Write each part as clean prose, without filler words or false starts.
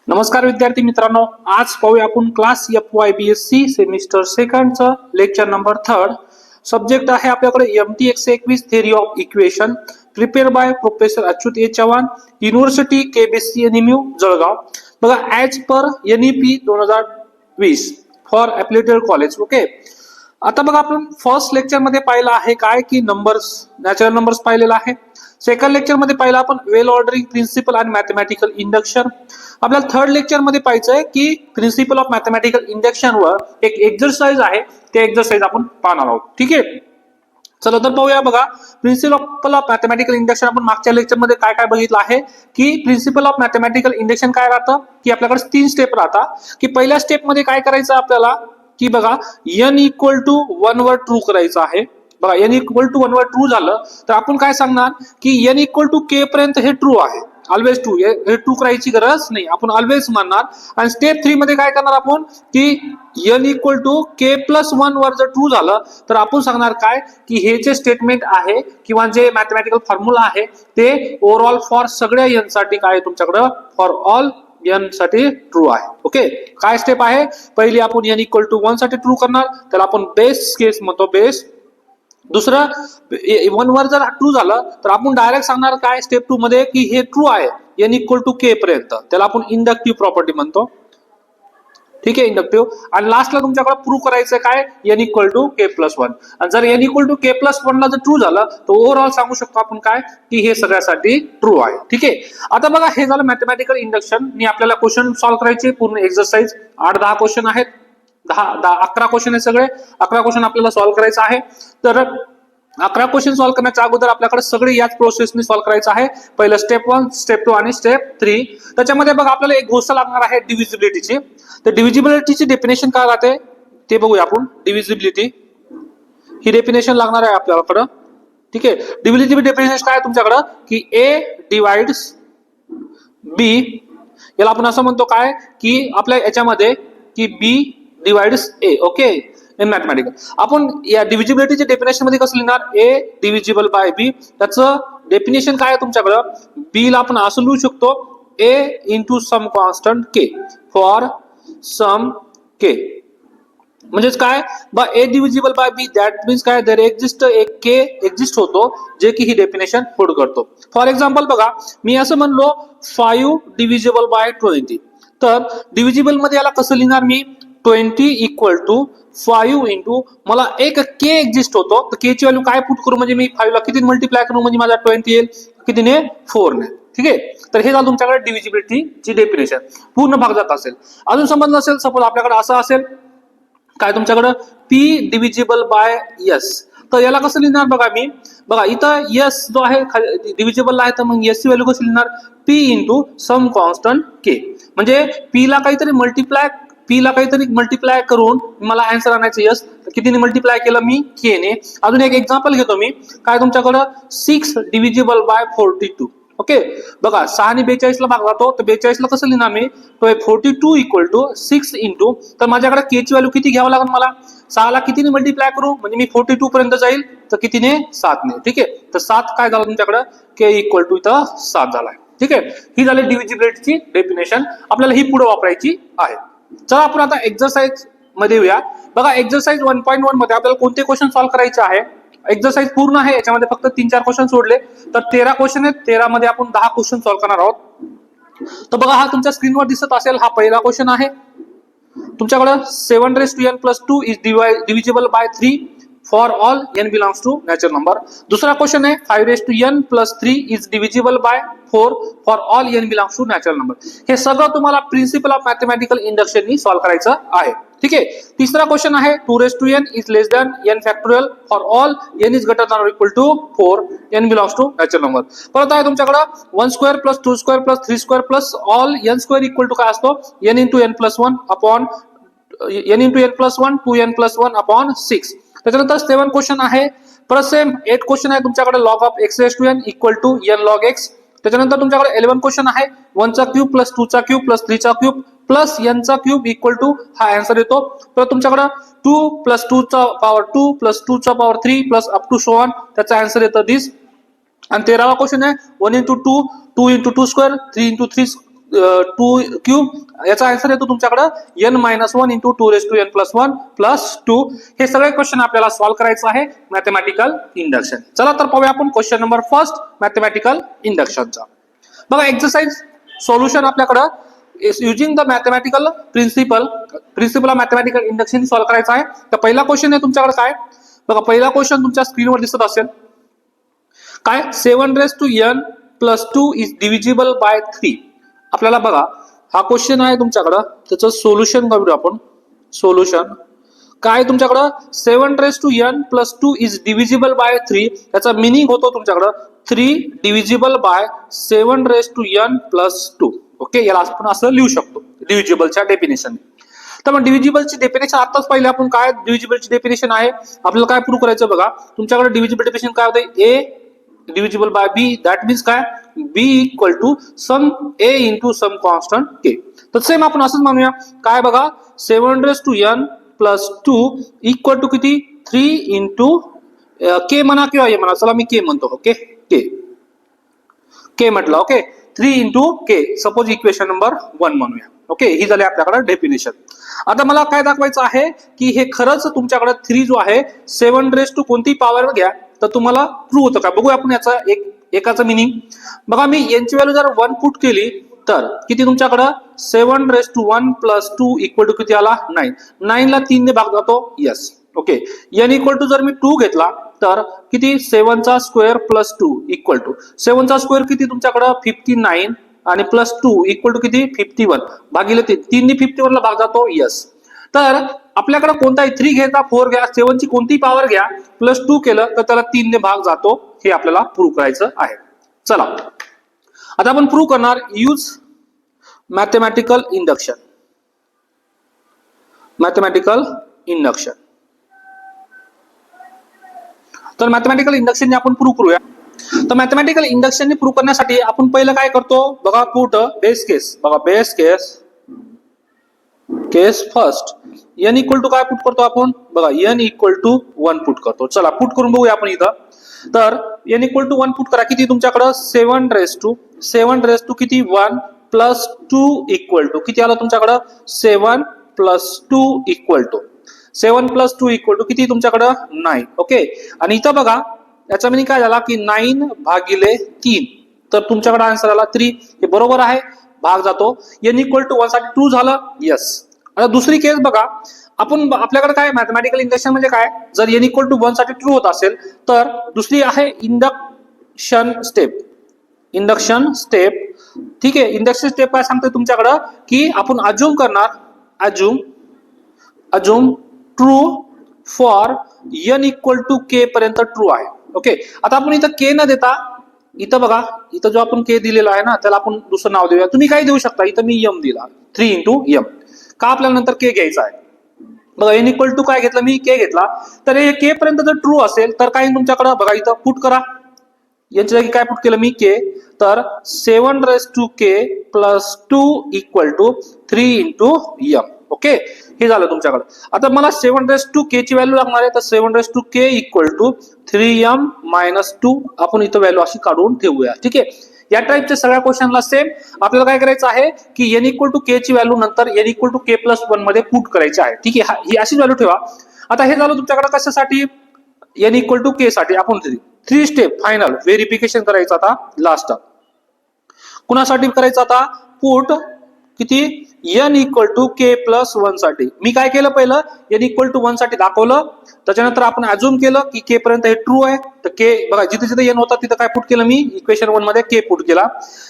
नमस्कार विद्यार्थी मित्रांनो, आज पाहूया आपण क्लास FYBSC सेमिस्टर सेकंडचं लेक्चर नंबर 3. सब्जेक्ट आहे आपल्याकडे MT 121 theory of equation, prepare by professor Achyut A Chavan, university KBC NMU Jalgaon. बघा, as per NEP 2020 for applicated college. Okay, आता बघा, आपण फर्स्ट लेक्चर मध्ये पाहिलं आहे काय की नंबर्स, नॅचरल नंबर्स पाहिलेला आहे. सेकंड लेक्चर मध्ये पाहिलं आपण वेल ऑर्डरिंग प्रिन्सिपल आणि मॅथमॅटिकल इंडक्शन. आपल्याला थर्ड लेक्चर मध्ये पाहायचंय की प्रिन्सिपल ऑफ मॅथमॅटिकल इंडक्शन वर एक एक्सरसाइज आहे, ते एक्सरसाइज आपण पाहणार आहोत. ठीक आहे, चला तर पाहूया. बघा, प्रिन्सिपल ऑफ मॅथमॅटिकल इंडक्शन आपण मागच्या लेक्चर मध्ये काय काय बघितलं आहे की प्रिन्सिपल ऑफ मॅथमॅटिकल इंडक्शन काय राहतं की आपल्याकडे 3 स्टेप राहतात. की पहिल्या स्टेप मध्ये काय करायचं आपल्याला की बघा, n equal to 1 were true करायचं आहे. बघा, n equal to 1 were true झालं तर आपण काय सांगणार की n इक्वल टू k पर्यंत हे ट्रू आहे, ऑलवेज ट्रू. हे ट्रू करायची गरज नाही, आपण ऑलवेज मानणार. आणि स्टेप 3 मध्ये काय करणार आपण की n equal to k plus 1 वर जर ट्रू झालं तर आपण सांगणार काय की हे जे स्टेटमेंट आहे किंवा जे मॅथमॅटिकल फॉर्म्युला आहे ते ओव्हरऑल फॉर सगळ्या n साठी काय तुमच्याकडे फॉर ऑल n साठी ट्रू आहे. ओके, काय स्टेप आहे, पहिली आपण n इक्वल टू 1 साठी ट्रू करणार, त्याला आपण बेस केस म्हणतो, बेस. दुसरं 1 वर जर ट्रू झालं तर आपण डायरेक्ट सांगणार काय स्टेप 2 मध्ये की हे ट्रू आहे n इक्वल टू k पर्यंत, त्याला आपण इंडक्टिव्ह प्रॉपर्टी म्हणतो. ठीक आहे, इंडक्टिव्ह. आणि लास्टला तुमच्याकडे प्रूव्ह करायचं काय n equal to k plus 1. आणि जर n equal to k plus 1 ला जर ट्रू झालं तर ओव्हरऑल सांगू शकतो आपण काय की हे सगळ्यासाठी ट्रू आहे. ठीक आहे, आता बघा, हे झालं मॅथमॅटिकल इंडक्शन. मी आपल्याला क्वेश्चन सॉल्व्ह करायचे, पूर्ण एक्सरसाइज 8-10 क्वेश्चन आहेत, 11 क्वेश्चन आहे सगळे. 11 क्वेश्चन आपल्याला सॉल्व्ह करायचं आहे. तर 11 क्वेश्चन सॉल्व्ह करण्याच्या अगोदर आपल्याकडे सगळे याच प्रोसेसने सॉल्व्ह करायचं आहे. पहिलं स्टेप 1, स्टेप 2 आणि स्टेप 3. त्याच्यामध्ये बघा, आपल्याला एक गोष्ट लागणार आहे डिव्हिजिबिलिटीची. तर डिव्हिजिबिलिटीची डेफिनेशन काय राहते ते बघूया आपण. डिव्हिजिबिलिटी ही डेफिनेशन लागणार आहे आपल्याकडं. ठीक आहे, डिव्हिजिबिलिटी डेफिनेशन काय तुमच्याकडं की A डिवाइड्स B, याला आपण असं म्हणतो काय की आपल्या याच्यामध्ये की B divides A. Okay, in mathematical आपण या डिव्हिजिबिलिटीच्या डेफिनेशन मध्ये कसं लिहिणार, A डिव्हिजिबल बाय B. त्याचं डेफिनेशन काय आहे तुमच्याकडं, B ला आपण असं लिहू शकतो A into some constant K for some K. म्हणजेच काय बा, A divisible by B, that means काय देर एक्झिस्ट एक K एक्झिस्ट होतो जे की ही डेफिनेशन होल्ड करतो. फॉर एक्झाम्पल बघा, मी असं म्हणलो 5 डिव्हिजिबल बाय 20, तर डिव्हिजिबल मध्ये याला कसं लिहिणार मी, 20 इक्वल टू 5 इंटू मला एक K एक्झिस्ट होतो, तर K ची व्हॅल्यू काय पुट करू म्हणजे मी 5 ला किती मल्टिप्लाय करू म्हणजे माझा 20 येईल, कितीने 4 ने. ठीक आहे, तर हे झालं तुमच्याकडे डिव्हिजिबिलिटीची डेफिनेशन. पूर्ण भाग जात असेल. अजून समजलं असेल, सपोज आपल्याकडे असं असेल काय तुमच्याकडे P डिव्हिजिबल बाय S, तर याला कसं लिहिणार बघा मी. बघा, इथं S जो आहे डिव्हिजिबल आहे, तर मग S ची व्हॅल्यू कशी लिहिणार, P into some constant K. म्हणजे P ला काहीतरी मल्टिप्लाय करून मला आन्सर आणायचं यस, तर कितीने मल्टिप्लाय केलं मी, K ने. अजून एक एक्झाम्पल घेतो मी, काय तुमच्याकडं 6 डिव्हिजिबल बाय 42. ओके, बघा 6 ने 42 ला भाग जातो, तर 42 ला कसं लिहिणार मी, तो 42 इक्वल टू 6 इंटू, तर माझ्याकडे K ची व्हॅल्यू किती घ्यावं लागेल मला, 6 ला कितीने मल्टिप्लाय करू म्हणजे मी 42 पर्यंत जाईल, तर कितीने 7 ने. ठीक आहे, तर 7 काय झालं तुमच्याकडे, K इक्वल टू इथं 7 झालाय. ठीक आहे, ही झाली डिव्हिजिबिलिटीची डेफिनेशन, आपल्याला ही पुढे वापरायची आहे. चला आपण आता एक्सरसाइज मध्ये येऊया. बघा, एक्सरसाइज 1.1 मध्ये आपल्याला कोणते क्वेश्चन सॉल्व्ह करायचे आहे. एक्सरसाइज पूर्ण आहे, याच्यामध्ये फक्त 3-4 क्वेश्चन सोडले, तर 13 क्वेश्चन आहेत. 13 मध्ये आपण 10 क्वेश्चन सॉल्व्ह करणार आहोत. तर बघा, हा तुमच्या स्क्रीनवर दिसत असेल, हा पहिला क्वेश्चन आहे तुमच्याकडे. 7n+2 is divisible by 3 for all n belongs to natural number. दुसरा क्वेश्चन आहे 5n+3 is divisible by 4 for all n belongs to natural number. हे सगळं तुम्हाला principle of mathematical induction solve करायचं आहे. ठीक आहे, तिसरा क्वेश्चन आहे 2n is less than n factorial for all n is greater than equal to 4 n belongs to natural number. परत आहे तुमच्याकडे 1² + 2² + 3² plus all n² equal to काय असतो, n into n+1 upon n into n+1 2n+1 upon 6. त्याच्यानंतर 7 question आहे, परत same 8 question आहे तुमच्याकडे log of x⁴n equal to n log x. त्याच्यानंतर तुमच्याकडे 11 क्वेश्चन आहे 1 चा क्यूब प्लस 2 चा क्यूब प्लस 3 चा क्यूब प्लस n चा क्यूब इक्वल टू हा आन्सर येतो. तर तुमच्याकडे 2 + 2 चा पॉवर 2 प्लस 2 चा power 3 plus up to so on, त्याचा आन्सर येतो दिस. आणि 13वा क्वेश्चन आहे 1 × 2 2 × 2², 3 × 3 टू क्यूब, याचा आन्सर येतो तुमच्याकडे n-1 इंटू 2n+1 प्लस 2. हे सगळे क्वेश्चन आपल्याला सॉल्व्ह करायचं आहे मॅथमॅटिकल इंडक्शन. चला तर पाहूया आपण क्वेश्चन नंबर फर्स्ट मॅथमॅटिकल इंडक्शनचा. बघा एक्सरसाइज सोल्युशन आपल्याकडं using the mathematical principle of mathematical induction solve करायचा आहे. तर पहिला क्वेश्चन आहे तुमच्याकडे काय बघा, पहिला क्वेश्चन तुमच्या स्क्रीनवर दिसत असेल काय, 7n+2 इज डिव्हिजिबल बाय 3. आपल्याला बघा हा क्वेश्चन आहे तुमच्याकडं, त्याचं सोल्युशन करूया आपण. सोल्युशन काय तुमच्याकडं, 7n+2 इज डिव्हिजिबल बाय 3. याचा मिनिंग होतो तुमच्याकडं 3 डिव्हिजिबल बाय 7n+2. ओके, याला आपण असं लिहू शकतो डिव्हिजिबलच्या डेफिनेशन. तर मग डिव्हिजिबलची डेफिनेशन आताच पाहिली आपण. काय डिव्हिजिबलची डेफिनेशन आहे, आपल्याला काय प्रूव्ह करायचं बघा. तुमच्याकडे डिव्हिजिबल डेफिनेशन काय होते, A divisible by B, that means काय, B equal to some A into some constant K. तर सेम आपण असंच मानूया काय बघा, 7n+2 इक्वल टू किती, 3 इंटू के म्हणा किंवा ए म्हणा, चला मी के म्हणतो. ओके, के म्हटलं. ओके, 3 इंटू के, सपोज इक्वेशन नंबर 1 म्हणूया. ओके, ही झाली आपल्याकडे डेफिनेशन. आता मला काय दाखवायचं आहे की हे खरंच तुमच्याकडे 3 जो आहे 7 कोणती पॉवर घ्या तर तुम्हाला प्रूव्ह होतं का, बघूया आपण याचा एकाचं मिनिंग. बघा मी यांची व्हॅल्यू जर 1 पुट केली तर किती तुमच्याकडं, 7 + 1 + 2 इक्वल टू किती आला, 9. 9 ला 3 ने भाग जातो, yes. Okay, n equal to जर मी 2 घेतला तर किती, 7चा स्क्वेअर प्लस 2 इक्वल टू 7चा स्क्वेअर किती तुमच्याकडं 59 आणि प्लस 2 इक्वल टू किती 51 भागिले 3 ने 51 ला भाग जातो, यस. तर आपल्याकडे कोणताही 3 घ्यायचा, 4 घ्या, 7 ची कोणती पॉवर घ्या, प्लस 2 केलं तर त्याला 3 ने भाग जातो. हे आपल्याला प्रूव्ह करायचं आहे. चला आता आपण प्रूव्ह करणार use mathematical induction. Mathematical induction, तर मॅथमॅटिकल इंडक्शन आपण प्रूव्ह करूया. तर मॅथमॅटिकल इंडक्शन प्रूव्ह करण्यासाठी आपण पहिलं काय करतो बघा, पुट बेस केस. बघा base case first, n equal to काय पुट करतो आपण बघा, n इक्वल टू 1 पुट करतो. चला पुट करून बघूया आपण इथं. तर n इक्वल टू 1 पुट करा, किती तुमच्याकडं 7 किती 1 प्लस 2 इक्वल टू किती आलं तुमच्याकडं 7 + 2 इक्वल टू 7 + 2 इक्वल टू किती तुमच्याकडं 9. ओके, आणि इथं बघा याचा मिनिंग काय झाला की 9 भागिले 3, तर तुमच्याकडे आन्सर आला 3. हे बरोबर आहे, भाग जातो. n इक्वल टू 1 साठी ट्रू झालं, यस. आता दुसरी केस बघा, आपण आपल्याकडे काय मॅथमॅटिकल इंडक्शन म्हणजे काय, जर n इक्वल टू 1 साठी ट्रू होत असेल तर दुसरी आहे इंडक्शन स्टेप. ठीक आहे, इंडक्शन स्टेप काय सांगते तुमच्याकडं की आपण अज्युम करणार, assume true for n equal to k पर्यंत ट्रू आहे. ओके, आता आपण इथं k न देता इथं बघा, इथं जो आपण k दिलेला आहे ना त्याला आपण दुसरं नाव देऊया. तुम्ही काय देऊ शकता, इथं मी m दिला, 3 इंटू m. का आपल्याला नंतर k घ्यायचा आहे बघा, n इक्वल टू काय घेतलं मी, k घेतला. तर हे k पर्यंत जर ट्रू असेल तर काय तुमच्याकडे बघा, इथं पुट करा. याच्या जागी काय पुट केलं मी, k. तर 7 + 2 equal to 3 into m. Okay, हे झालं तुमच्याकडे. आता मला 7 ची व्हॅल्यू लागणार आहे, तर 7 इक्वल टू 3m - 2 आपण इथं व्हॅल्यू अशी काढून ठेवूया. ठीक आहे, या टाइपच्या सगळ्या क्वेश्चनला सेम आपल्याला काय करायचं आहे की n इक्वल टू k ची व्हॅल्यू नंतर n इक्वल टू k+1 मध्ये पुट करायची आहे. ठीक आहे, ही अशी व्हॅल्यू ठेवा. आता हे झालं तुमच्याकडे कशासाठी, n इक्वल टू k साठी. आपण 3 स्टेप फायनल व्हेरिफिकेशन करायचं. आता लास्ट कुणासाठी करायचं, आता पुट किती n इक्वल टू k+1 साठी. मी काय केलं, पहिलं n इक्वल टू 1 साठी दाखवलं, त्याच्यानंतर आपण अज्युम केलं की k पर्यंत हे ट्रू आहे. तर k बघा, जिथे जिथे n होता तिथं काय पुट केलं मी, इक्वेशन 1 मध्ये k पुट केला.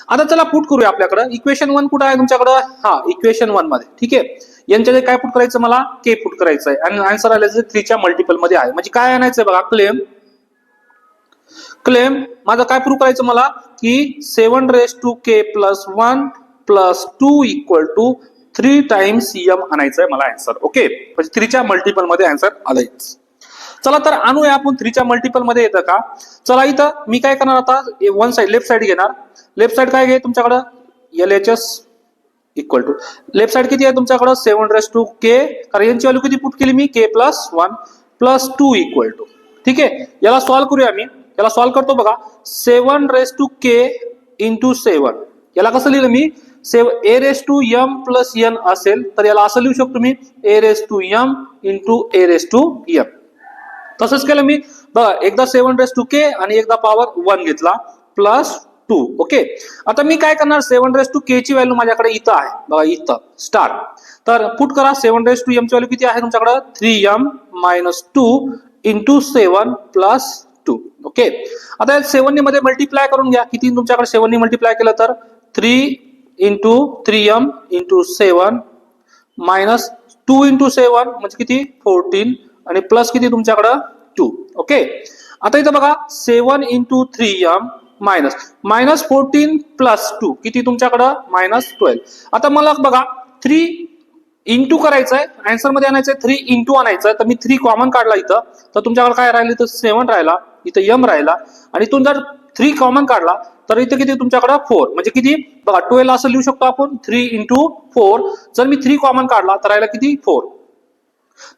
आता चला पुट करूया. आपल्याकडे इक्वेशन 1 कुठं आहे तुमच्याकडे, हा इक्वेशन 1 मध्ये. ठीक आहे, यांच्या काय पुट करायचं, मला k पुट करायचं आहे आणि आन्सर आल्याचं 3 च्या मल्टिपल मध्ये आहे. म्हणजे काय आणायचंय बघा, क्लेम माझं काय प्रूव्ह करायचं मला की 7k+1 + 2 equal to 3 times m आणायचंय मला आन्सर. ओके, म्हणजे 3 च्या मल्टिपल मध्ये आन्सर आलाय. चला तर आणूया आपण 3 च्या मल्टिपल मध्ये येतं का. चला इथं मी काय करणार, आता 1 साइड लेफ्ट साइड घेणार. लेफ्ट साइड काय घे तुमच्याकडं, LHS equal to left side किती आहे तुमच्याकडं 7k, कारण यांची व्हॅल्यू किती पुट केली मी, k+1 + 2 इक्वल टू. ठीक आहे, याला सॉल्व्ह करूया. मी याला सॉल्व्ह करतो बघा, 7k × 7. याला कसं लिहिलं मी, A raise to M plus N असेल तर याला असं लिहू शकतो मी A raise to M into A raise to M. तसंच केलं मी बघा, एकदा 7 रेस टू के आणि एकदा पॉवर 1 घेतला प्लस 2. ओके, आता मी काय करणार, 7 रेस टू के ची व्हॅल्यू माझ्याकडे इथं आहे बघा, इथं स्टार. तर पुट करा 7 रेस टू एम ची व्हॅल्यू किती आहे तुमच्याकडे 3m minus 2 into 7 plus 2. Okay, आता 7 मध्ये मल्टिप्लाय करून घ्या. किती तुमच्याकडे 7 ने मल्टिप्लाय केलं तर 3 into 3m into 7 minus 2 into 7 म्हणजे किती 14 आणि प्लस किती तुमच्याकडं 2. ओके, आता इथं बघा 7 इंटू 3m मायनस 14 प्लस 2 किती तुमच्याकडं मायनस 12. आता मला बघा 3 इंटू करायचंय, आन्सर मध्ये आणायचंय 3 इंटू आणायचंय, तर मी 3 कॉमन काढला इथं, तर तुमच्याकडे काय राहिलं इथं 7 राहिला, इथं m राहिला, आणि इथून जर 3 कॉमन काढला तर इथं किती तुमच्याकडे 4 म्हणजे किती बघा 12 असं लिहू शकतो आपण 3 इंटू 4. जर मी 3 कॉमन काढला तर राहिला किती 4.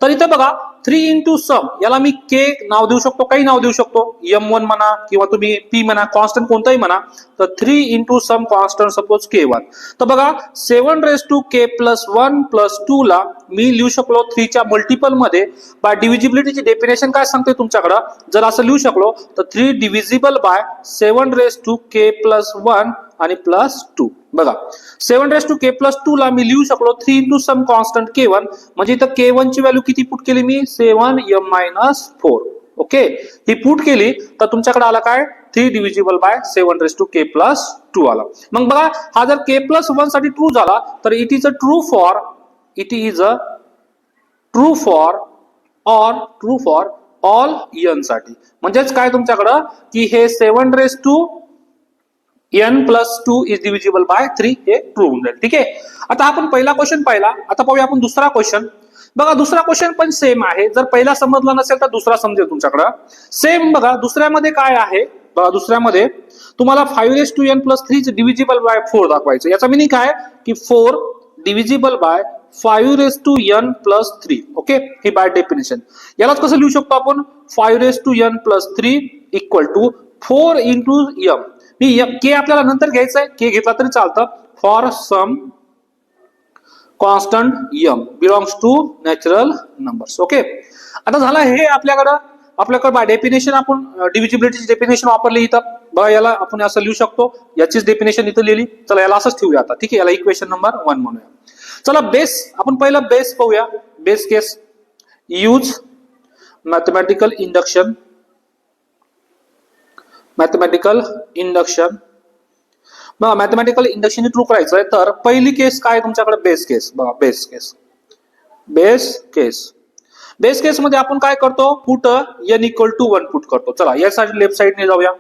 तर इथे बघा 3 इंटू सम, याला मी के नाव देऊ शकतो, काही नाव देऊ शकतो, m1 म्हणा किंवा तुम्ही p म्हणा, कॉन्स्टंट कोणताही म्हणा. तर 3 into some constant suppose k1. तर बघा 7 raise to k plus 1 plus 2 ला मी लिहू शकलो 3 च्या मल्टिपल मध्ये. बाय डिव्हिजिबिलिटीची डेफिनेशन काय सांगते तुमच्याकडे, जर असं लिहू शकलो तर 3 divisible by 7 raise to k plus 1 आणि प्लस 2. बघा 7 रेस टू k प्लस 2 ला मी लिहू शकलो 3 इंटू सम कॉन्स्टंट k1, म्हणजे इथं k1 ची व्हॅल्यू किती पुट केली मी 7m मायनस 4. ओके, ही पुट केली तर तुमच्याकडे आला काय 3 divisible by 7 raise to k plus 2 आला. मग बघा हा जर k प्लस 1 साठी ट्रू झाला तर it is a true for all n साठी. म्हणजेच काय तुमच्याकडं की हे 7 raise to n plus 2 is divisible by 3 हे ट्रू होऊन जाईल. ठीक आहे, आता आपण पहिला क्वेश्चन पाहिला, आता पाहूया आपण दुसरा क्वेश्चन. बघा दुसरा क्वेश्चन पण सेम आहे, जर पहिला समजला नसेल तर दुसरा समजेल तुमच्याकडं. सेम बघा दुसऱ्यामध्ये काय आहे, बघा दुसऱ्यामध्ये तुम्हाला 5 raise to n plus 3 divisible by 4 दाखवायचं. याचा मिनिंग काय की 4 divisible by 5 raise to n plus 3. Okay, हे बाय डेफिनेशन. यालाच कसं लिहू शकतो आपण 5 raise to n plus 3 equal to 4 into m. मी के आपल्याला नंतर घ्यायचा आहे, के घेतला तरी चालतं. For some constant m belongs to natural numbers. Okay, आता झालं हे आपल्याकडे बाय डेफिनेशन आपण डिव्हिजिबिलिटीची डेफिनेशन वापरली इथं. बघा याला आपण असं लिहू शकतो, याचीच डेफिनेशन इथं लिहिली. चला याला असंच ठेवूया आता. ठीक आहे, याला इक्वेशन नंबर 1 म्हणूया. चला बेस, आपण पहिलं बेस पाहूया. बेस केस यूज मॅथमॅटिकल इंडक्शन. बघा मॅथमॅटिकल इंडक्शन ट्रू करायचं आहे तर पहिली केस काय तुमच्याकडे बेस केस. बघा बेस केस मध्ये आपण काय करतो put n equal to 1 put करतो. चला यासाठी लेफ्ट साइडने जाऊया.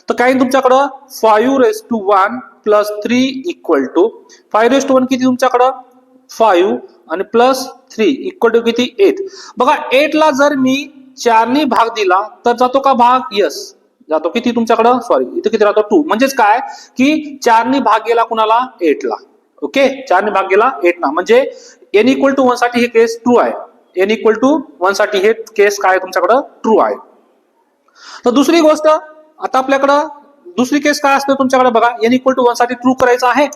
तर काय तुमच्याकडं 5 raise to 1 plus 3 equal to 5 raise to 1 किती तुमच्याकडं 5 आणि प्लस 3 इक्वल टू किती 8. बघा 8 ला जर मी 4 ने भाग दिला तर जातो का भाग, यस जातो. किती तुमच्याकडं सॉरी इथे किती राहतो 2. म्हणजेच काय की 4 ने भाग गेला कुणाला 8 ला. ओके, 4 ने भाग गेला 8 ला, म्हणजे n इक्वल टू 1 साठी हे केस ट्रू आहे. n इक्वल टू 1 साठी हे केस काय तुमच्याकडं ट्रू आहे. तर दुसरी गोष्ट आता आपल्याकडं दुसरी केस काय असते तुमच्याकडे बघा n इक्वल टू 1 साठी ट्रू करायचं आहे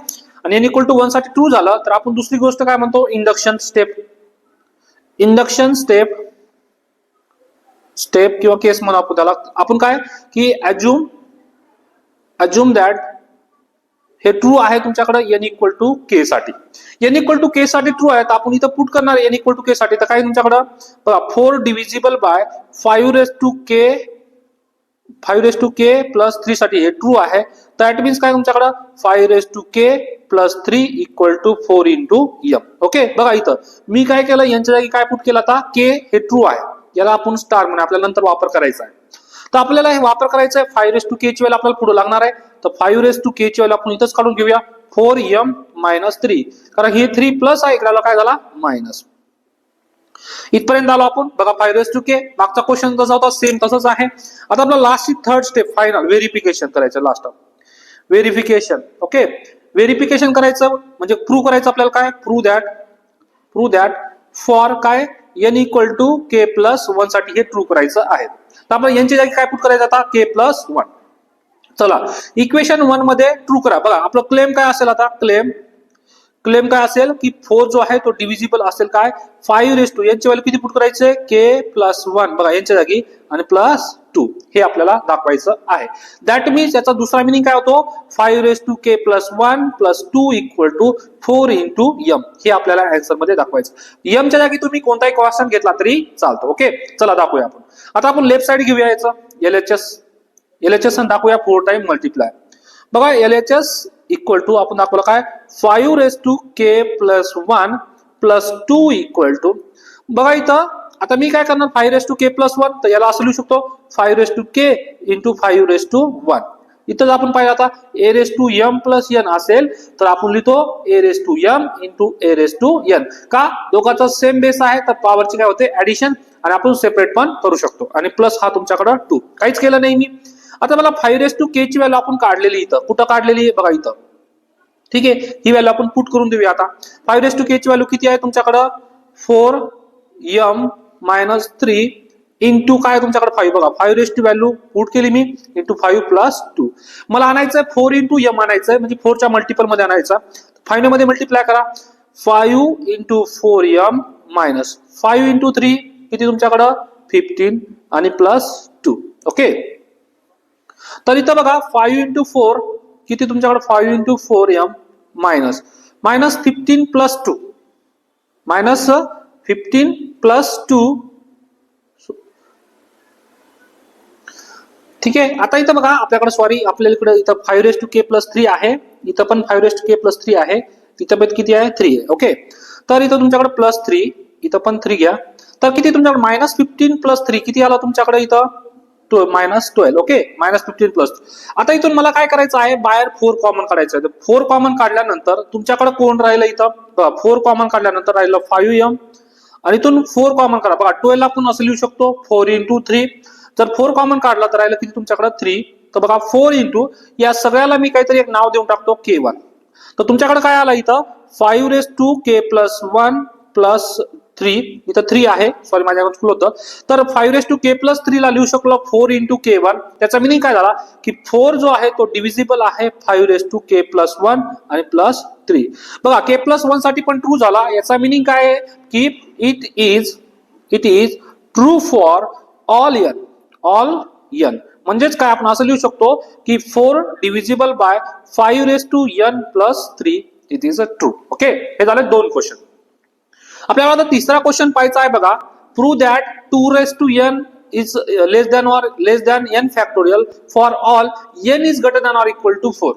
आणि n इक्वल टू 1 साठी ट्रू झालं तर आपण दुसरी गोष्ट काय म्हणतो इंडक्शन स्टेप किंवा केस म्हणू आपण त्याला. आपण काय की अज्युम दॅट हे ट्रू आहे तुमच्याकडे n इक्वल टू के साठी. n इक्वल टू के साठी ट्रू आहे तर आपण इथं पुट करणार n इक्वल टू के साठी. तर काय तुमच्याकडं बघा 4 divisible by 5 raise to K plus 3 साठी हे ट्रू आहे. दॅट मीन्स काय तुमच्याकडं 5 raise to K plus 3 equal to 4 into m. Okay, बघा इथं मी काय केलं, यांच्या जागी काय पुट केलं आता के हे ट्रू आहे, याला आपण स्टार म्हणून आपल्याला नंतर वापर करायचा आहे. तर आपल्याला हे वापर करायचं आहे 5 रेस टू के ची व्हॅल्यू आपल्याला पुढे लागणार आहे. तर 5 रेस टू के ची व्हॅल्यू आपण इथंच काढून घेऊया 4m मायनस 3, कारण हे 3 प्लस आहे इकडे काय झाला मायनस. इथपर्यंत आलो आपण. बघा 5 रेस टू के मागचा क्वेश्चन जसा होता सेम तसंच आहे. आता आपला लास्टची थर्ड स्टेप फायनल व्हेरिफिकेशन करायचं. Last verification. ओके, व्हेरिफिकेशन करायचं म्हणजे प्रूव्ह करायचं आपल्याला काय प्रूव्ह दॅट फॉर काय n equal to K plus 1 साठी हे ट्रू करायचं आहे. तर आपण यांच्या जागी काय पुट करायचं आता के प्लस 1. चला इक्वेशन 1 मध्ये ट्रू करा. बघा आपलं क्लेम काय असेल आता, क्लेम क्लेम काय असेल की 4 जो आहे तो डिव्हिजिबल असेल काय 5 रेस टू यांची व्हॅल्यू किती पुट करायचे k+1 बघा यांच्या जागी आणि +2 हे आपल्याला दाखवायचं आहे. दॅट मीन्स याचा दुसरा मिनिंग काय होतो 5 raise to k+1 +2 equal to 4 into m हे आपल्याला आन्सर मध्ये दाखवायचं. m च्या जागी तुम्ही कोणताही कॉन्स्टंट घेतला तरी चालतो. ओके चला दाखवूया आपण. आता आपण लेफ्ट साइड घेऊया याचं LHS दाखवूया 4 टाइम मल्टिप्लाय. बघा LHS इक्वल टू आपण दाखवलं काय 5 raise to k+1 +2 equal to बघा इथं आता मी काय करणार 5 रेस टू k+1 तर याला असं लिहू शकतो 5 raise to k into 5 raise to 1. इथं आपण पाहिजे आता a raise to m plus n असेल तर आपण लिहितो a raise to m into a raise to n. का दोघांचा सेम बेस आहे तर पॉवरची काय होते ऍडिशन आणि आपण सेपरेट पण करू शकतो आणि प्लस हा तुमच्याकडे 2 काहीच केलं नाही मी. आता मला 5 रेस टू k ची व्हॅल्यू आपण काढलेली इथं कुठं काढलेली आहे बघा इथं. ठीक आहे ही व्हॅल्यू आपण पुट करून देऊया. आता 5 रेस टू k ची व्हॅल्यू किती आहे तुमच्याकडं 4m - 3 इंटू काय तुमच्याकडे 5 बघा 5 रेस टू व्हॅल्यू पुट केली मी इंटू 5 + 2. मला आणायचं आहे 4 इंटू m आणायचं म्हणजे 4 च्या मल्टिपल मध्ये आणायचा 5 मध्ये मल्टिप्लाय करा 5 इंटू 4m मायनस 5 इंटू 3 किती तुमच्याकडं 15 आणि +2. ओके तर इथं बघा 5 इंटू 4 किती तुमच्याकडे 5 इंटू 4m मायनस 15 + 2 मायनस 15 + 2. ठीक आहे आता इथं बघा आपल्याकडे सॉरी आपल्याला इकडे इथं 5 रेस टू k+3 आहे इथं पण 5 रेस टू k+3 आहे इथं पण किती आहे 3 आहे. ओके तर इथं तुमच्याकडे +3 इथं पण 3 घ्या तर किती तुमच्याकडे -15 + 3 किती आला तुमच्याकडे इथं -12. ओके -15 + 2. आता इथून मला काय करायचं आहे बाहेर 4 कॉमन काढायचं आहे. 4 कॉमन काढल्यानंतर तुमच्याकडे कोण राहिलं इथं 4 कॉमन काढल्यानंतर राहिलं 5m आणि इथून 4 कॉमन काढा बघा 12 ला आपण असं लिहू शकतो 4 इंटू 3 जर 4 कॉमन काढला तर राहिलं किती तुमच्याकडे 3 तर बघा 4 इंटू या सगळ्याला मी काहीतरी एक नाव देऊन टाकतो k1 तर तुमच्याकडे काय आला इथं 5 रेस टू k+1 +3 इथं 3 आहे सॉरी माझ्याकडे चुकलं होतं तर 5 रेस टू k+3 ला लिहू शकलो 4 इंटू k1 त्याचा मिनिंग काय झाला की 4 जो आहे तो डिव्हिजिबल आहे 5 रेस टू k+1 आणि +3. बघा k+1 साठी पण ट्रू झाला याचा मिनिंग काय आहे की it is true for all n म्हणजेच काय आपण असं लिहू शकतो की 4 divisible by 5 raise to n +3 it is a true. Okay हे झाले 2 क्वेश्चन. आपल्याला आता तिसरा क्वेश्चन पाहायचा आहे बघा prove that 2 raise to n is less than n factorial for all n is greater than or equal to 4.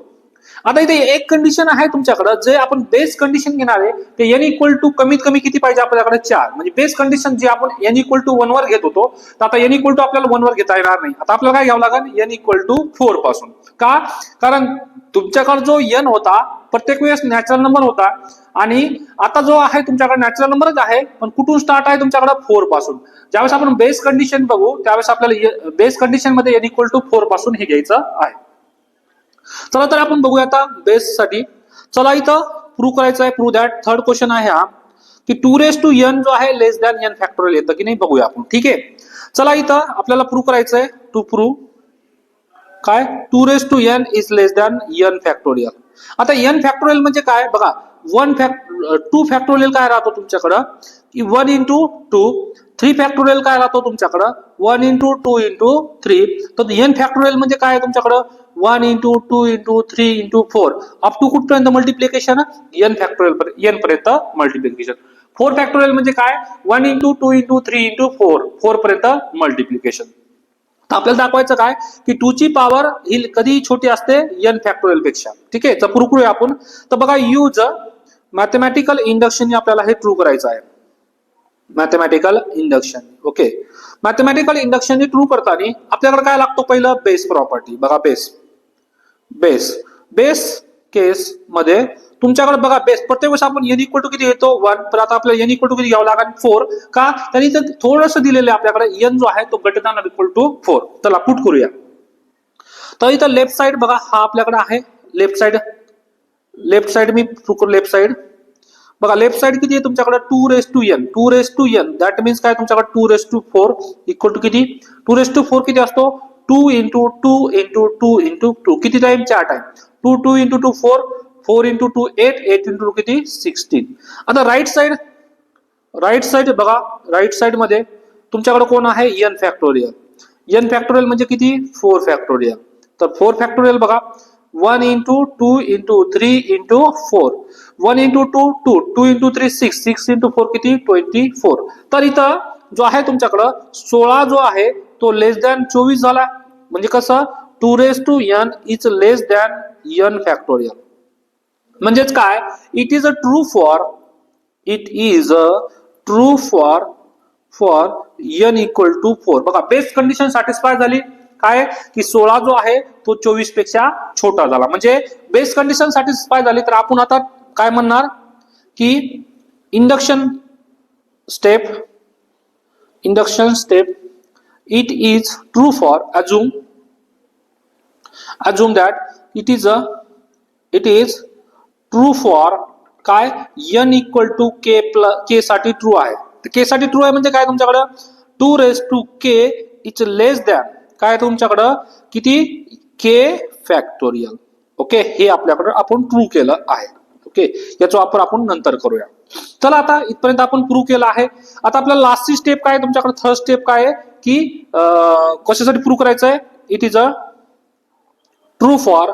आता इथे एक कंडिशन आहे तुमच्याकडे जे आपण बेस कंडिशन घेणार आहे ते n इक्वल टू कमीत कमी किती पाहिजे आपल्याकडे 4 म्हणजे बेस कंडिशन जी आपण n इक्वल टू 1 वर घेत होतो तर आता n इक्वल टू आपल्याला 1 वर घेता येणार नाही. आता आपल्याला काय घ्यावं लागेल n इक्वल टू 4 पासून. का कारण तुमच्याकडे जो n होता प्रत्येक वेळेस नॅचरल नंबर होता आणि आता जो आहे तुमच्याकडे नॅचरल नंबरच आहे पण कुठून स्टार्ट आहे तुमच्याकडे 4 पासून. ज्यावेळेस आपण बेस कंडिशन बघू त्यावेळेस आपल्याला बेस कंडिशन मध्ये n इक्वल टू 4 पासून हे घ्यायचं आहे. चला तर आपण बघूया आता बेस साठी. चला इथं प्रूव्ह करायचं आहे प्रूव्ह दॅट थर्ड क्वेश्चन आहे हा की 2 रेस टू n जो आहे लेस दॅन n फॅक्टोरियल येतं की नाही बघूया आपण. ठीक आहे चला इथं आपल्याला प्रूव्ह करायचं आहे टू प्रूव्ह काय 2 raise to n is less than n factorial. आता n फॅक्टोरियल म्हणजे काय बघा 2 फॅक्टोरियल काय राहतो तुमच्याकडं की 1 इंटू 2 3 फॅक्टोरियल काय राहतो तुमच्याकडं 1 इंटू 2 इंटू 3 तर n फॅक्टोरियल म्हणजे काय तुमच्याकडं 1 into 2 into 3 into 4 up to कुठपर्यंत मल्टिप्लिकेशन n फॅक्टोरियल n पर्यंत मल्टिप्लिकेशन. 4 फॅक्टोरियल म्हणजे काय 1 इंटू 2 इंटू 3 इंटू 4 पर्यंत मल्टिप्लिकेशन. तर आपल्याला दाखवायचं काय की 2 ची पॉवर ही कधी छोटी असते n फॅक्टोरियल पेक्षा. ठीक आहे तर प्रूव्ह करूया आपण. तर बघा यूज मॅथमॅटिकल इंडक्शन आपल्याला हे ट्रू करायचं आहे. Mathematical induction. Okay mathematical induction true करताना आपल्याकडे काय लागतो पहिलं बेस प्रॉपर्टी. बघा बेस केस मध्ये तुमच्याकडे बघा बेस प्रत्येक वेळेस आपण n इक्वल टू किती घेतो 1 पण आता आपल्याला n इक्वल टू किती घ्यावं लागेल 4 का त्यांनी तर थोडंसं दिलेलं आहे आपल्याकडे n जो आहे तो ग्रेटर दॅन इक्वल टू 4. चला पुट करूया. तर इथं लेफ्ट साइड बघा हा आपल्याकडे आहे लेफ्ट साइड मी लेफ्ट साइड बघा लेफ्ट साइड किती आहे तुमच्याकडे 2 raise to n that means काय तुमच्याकडे 2 रेस टू 4 इक्वल टू किती 2 रेस टू 4 किती असतो 2 इंटू 2 इंटू 2 इंटू 2 किती time 4 time 2 into 2 4 4 into 2 8, 8 into 2 किती 16. आता राईट साइड बघा, राईट साइड मध्ये तुमच्याकडे कोण आहे n फॅक्टोरियल. n फॅक्टोरियल म्हणजे किती 4 फॅक्टोरियल. तर 4 फॅक्टोरियल बघा 1 into 2 into 3 into 4. 1 into 2 2, 2 into 3 6, 6 into 4 किती 24. तर इथं जो आहे तुमच्याकडं 16 जो आहे तो लेस दॅन 24 झाला. म्हणजे कसं 2 raise to n is less than n factorial. म्हणजेच काय it is a true for n equal to 4. बघा बेस्ट कंडिशन सॅटिस्फाय झाली. काय की 16 जो आहे तो 24 पेक्षा छोटा झाला. म्हणजे बेस्ट कंडिशन सॅटिस्फाय झाली. तर आपण आता काय म्हणणार की induction step it is true for assume that it is true for काय n इक्वल टू k साठी ट्रू आहे. k साठी ट्रू आहे म्हणजे काय तुमच्याकडे 2 raise to k is less than काय तुमच्याकडं किती k फॅक्टोरियल. ओके हे आपल्याकडे आपण ट्रू केलं आहे. ओके याचा वापर आपण नंतर करूया. चला आता इथपर्यंत आपण प्रूव्ह केलं आहे. आता आपल्याला लास्टची स्टेप काय तुमच्याकडे थर्ड स्टेप काय आहे की कशासाठी प्रूव्ह करायचं आहे. It is a true for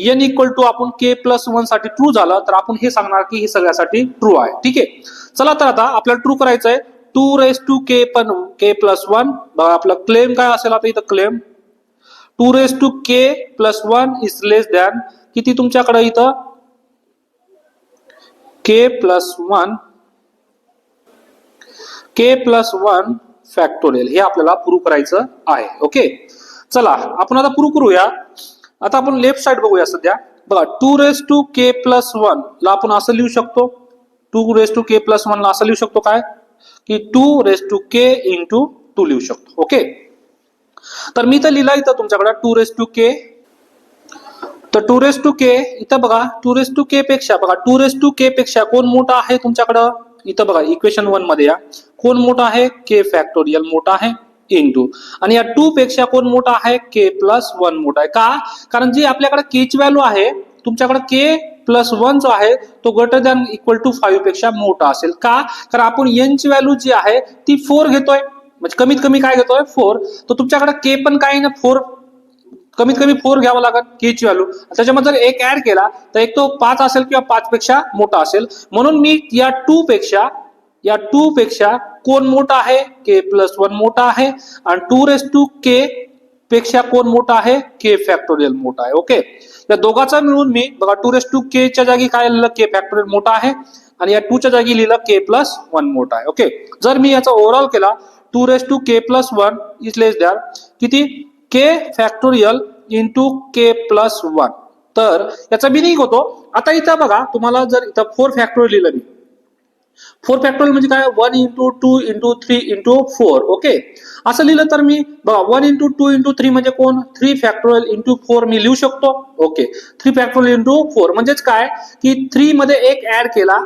n equal to आपण k प्लस 1 साठी ट्रू झालं तर आपण हे सांगणार की हे सगळ्यासाठी ट्रू आहे. ठीक आहे चला तर आता आपल्याला ट्रू करायचं आहे 2 रेज टू k पण k प्लस 1. बघा आपला क्लेम काय असेल आता इथं claim 2 raise to k plus 1 is less than किती तुमच्याकडे इथं k प्लस 1 फॅक्टोरियल हे आपल्याला प्रूव्ह करायचं आहे. ओके चला आपण आता प्रूव्ह करूया. आता आपण लेफ्ट साइड बघूया सध्या. बघा 2 रेज टू k प्लस 1 ला आपण असं लिहू शकतो. 2 रेज टू k प्लस 1 ला असं लिहू शकतो काय की 2 रेज टू k इंटू 2 लिहू शकतो. ओके तर मी तर लिहिला इथं तुमच्याकडे 2 रेज टू k. तर 2 रेज टू k इथं बघा 2 रेज टू k पेक्षा बघा 2 रेज टू k पेक्षा कोण मोठा आहे तुमच्याकडं इथं बघा इक्वेशन 1 मध्ये या कोण मोठा आहे k फॅक्टोरियल मोठा आहे इंटू आणि या 2 पेक्षा कोण मोठा आहे k प्लस 1 मोठा आहे. का कारण जी आपल्याकडे k ची व्हॅल्यू आहे तुमच्याकडे k प्लस 1 जो आहे तो ग्रेटर दॅन इक्वल टू 5 पेक्षा मोठा असेल. का कारण आपण n ची व्हॅल्यू जी आहे ती 4 घेतोय म्हणजे कमीत कमी काय घेतोय 4. तर तुमच्याकडे k पण काही ना 4 कमीत कमी 4 घ्यावं लागेल k ची व्हॅल्यू. त्याच्यामध्ये जर एक ऍड केला तर एक तो 5 असेल किंवा 5 पेक्षा मोठा असेल. म्हणून मी या 2 पेक्षा कोण मोठा आहे k प्लस 1 मोठा आहे आणि 2 रेज टू k पेक्षा कोण मोठा आहे k फॅक्टोरियल मोठा आहे. ओके या दोघांचा मिळून मी बघा 2 रेज टू k च्या जागी काय लिहिलं k फॅक्टोरियल मोठा आहे आणि या 2 च्या जागी लिहिलं k प्लस 1 मोठा आहे. ओके जर मी याचा ओव्हरऑल केला 2 raise to k plus 1 is less than किती k factorial into k plus 1. तर याचा मिनिंग होतो आता इथं बघा तुम्हाला जर इथं 4 फॅक्टोरियल लिहिलं मी 4 फॅक्टोरियल म्हणजे काय 1 इंटू 2 इंटू 3 इंटू 4. ओके असं लिहिलं तर मी बघा 1 इंटू 2 इंटू 3 म्हणजे कोण 3 फॅक्टोरियल इंटू 4 मी लिहू शकतो. ओके 3 फॅक्टोरियल इंटू 4 म्हणजेच काय की 3 मध्ये एक ऍड केला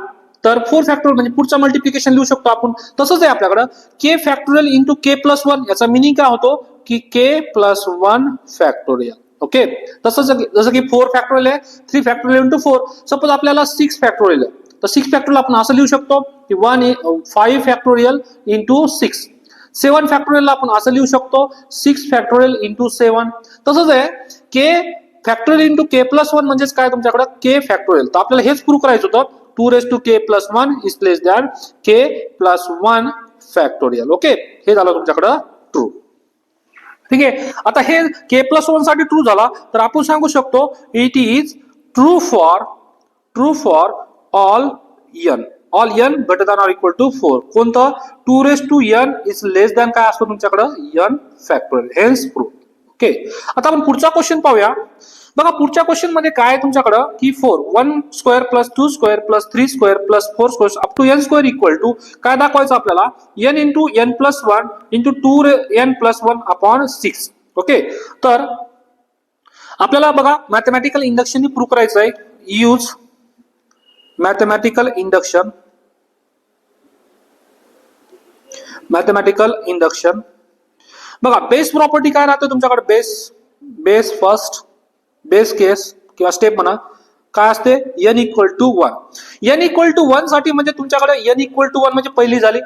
तर 4 फॅक्टोरियल म्हणजे पुढचा मल्टिप्लिकेशन लिहू शकतो आपण. तसंच आहे आपल्याकडे k factorial into k plus 1 याचा मिनिंग काय होतो की k प्लस 1 फॅक्टोरियल. ओके तसंच जसं की 4 फॅक्टोरियल आहे 3 फॅक्टोरियल इंटू 4. सपोज आपल्याला 6 फॅक्टोरियल आहे तर 6 फॅक्टोरियल आपण असं लिहू शकतो की 5 फॅक्टोरियल इंटू 6. 7 फॅक्टोरियल आपण असं लिहू शकतो 6 फॅक्टोरियल इंटू 7. तसंच आहे k factorial into k plus 1 म्हणजेच काय तुमच्याकडे k फॅक्टोरियल. तर आपल्याला हेच प्रूव्ह करायचं होतं 2 raise to k plus 1 is less than k plus 1 factorial. Okay हे झालं तुमच्याकडे ट्रू. ठीक आहे आता हे k प्लस 1 साठी ट्रू झाला तर आपण सांगू शकतो it is true for all n greater than or equal to 4. कोणतं 2 raise to n is less than काय असतो तुमच्याकडे n factorial. Hence prove. Okay आता आपण पुढचा क्वेश्चन पाहूया. बघा पुढच्या क्वेश्चन मध्ये काय तुमच्याकडे की 4 1 square plus 2 square plus 3 square plus 4 square up to n square equal to काय दाखवायचं आपल्याला n into n plus 1 into 2n plus 1 upon 6. Okay तर आपल्याला बघा मॅथमॅटिकल इंडक्शन प्रूव्ह करायचं आहे. Use mathematical induction. बघा बेस प्रॉपर्टी काय राहते तुमच्याकडे बेस फर्स्ट बेस केस किंवा स्टेप म्हणा काय असते n equal to 1. n equal to 1 साठी म्हणजे तुमच्याकडे n इक्वल टू 1 म्हणजे पहिली झाली,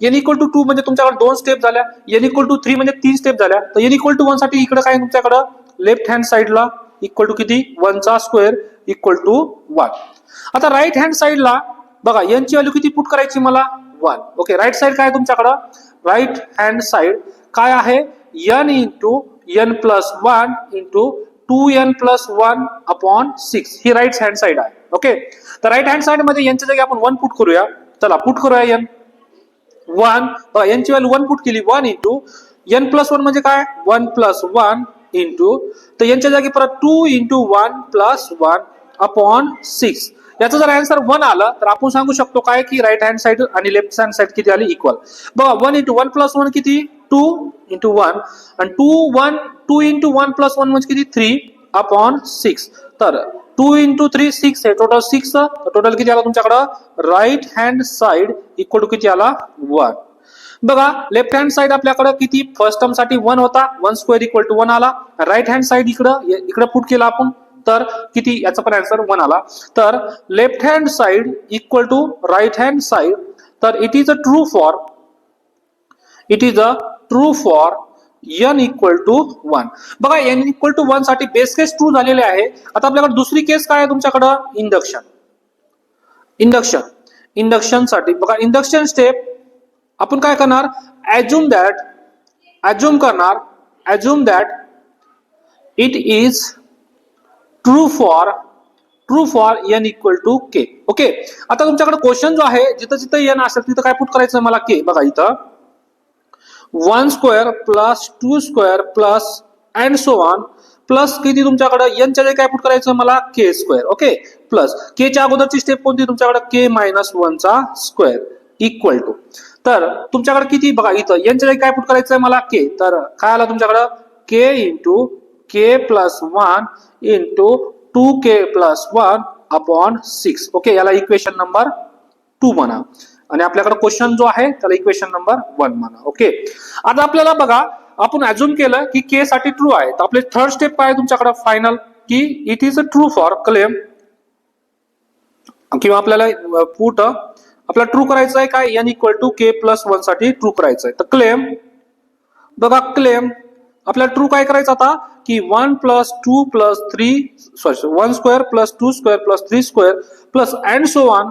n इक्वल टू 2 म्हणजे तुमच्याकडे 2 स्टेप झाल्या, n इक्वल टू 3 म्हणजे 3 स्टेप झाल्या. तर n इक्वल टू 1 साठी इकडे काय तुमच्याकडे लेफ्ट हँड साइडला इक्वल टू किती 1 चा स्क्वेअर इक्वल टू 1. आता राईट हँड साइडला बघा n ची व्हॅल्यू किती पुट करायची मला 1. ओके, राईट साइड काय तुमच्याकडे राईट हँड साइड काय आहे n into n plus 1 into 2n plus 1 upon 6 ही राईट हँड साइड आहे. ओके, तर राईट हँड साइड मध्ये यांच्या जागी आपण 1 पुट करूया. चला पुट करूया n 1 यांची व्हॅल्यू 1 पुट केली 1 इंटू n प्लस 1 म्हणजे काय 1 प्लस 1 इंटू तर यांच्या जागी परत 2 इंटू 1 प्लस 1 अपॉन 6. याचा जर आन्सर 1 आलं तर आपण सांगू शकतो काय की राईट हँड साइड आणि लेफ्ट हँड साइड किती आली इक्वल. बघा 1 इंटू 1 प्लस 1 किती 2 इंटू 1 आणि 2 इंटू 1 प्लस 1 म्हणजे किती 3 अपॉन 6. तर 2 इंटू 3 6 आहे टोटल 6. टोटल किती आला तुमच्याकडं right hand side equal to किती आला 1. बघा लेफ्ट हँड साइड आपल्याकडे किती फर्स्ट टर्म साठी 1 होता 1 स्क्वेअर इक्वल टू 1 आला. राईट हँड साइड इकडे पुट केला आपण तर किती याचा पण आन्सर 1 आला. तर left hand side equal to right hand side तर it is a true for n equal to 1. बघा n इक्वल टू 1 साठी बेस केस ट्रू झालेले आहे. आता आपल्याकडे दुसरी केस काय आहे तुमच्याकडे इंडक्शन साठी बघा इंडक्शन स्टेप आपण काय करणार assume that it is true for n equal to k. Okay, आता तुमच्याकडे क्वेश्चन जो आहे जिथं जिथं n असेल तिथं काय पुट करायचं मला k. बघा इथं 1 square plus 2 square plus and so on plus किती तुमच्याकडे n च्या जागी काय पुट करायचं मला k square. Okay, plus k च्या अगोदरची स्टेप कोणती तुमच्याकडे k मायनस 1 चा स्क्वेअर इक्वल टू तर तुमच्याकडे किती बघा इथं n च्या जागी काय पुट करायचं मला k. तर काय आला तुमच्याकडे k into k plus 1 into 2k plus 1 upon 6. Okay, याला इक्वेशन नंबर 2 म्हणा आणि आपल्याकडे क्वेश्चन जो आहे त्याला इक्वेशन नंबर 1 म्हणा. ओके, आता आपल्याला बघा आपण अज्युम केलं की k साठी ट्रू आहे तर आपले थर्ड स्टेप काय तुमच्याकडे फायनल की it is a true for claim किंवा आपल्याला पुट आपल्याला ट्रू करायचं आहे काय n equal to k plus 1 साठी ट्रू करायचं आहे. तर क्लेम बघा क्लेम आपल्याला ट्रू काय करायचं आता की 1 plus 2 plus 3 1 square plus 2 square plus 3 square plus and so on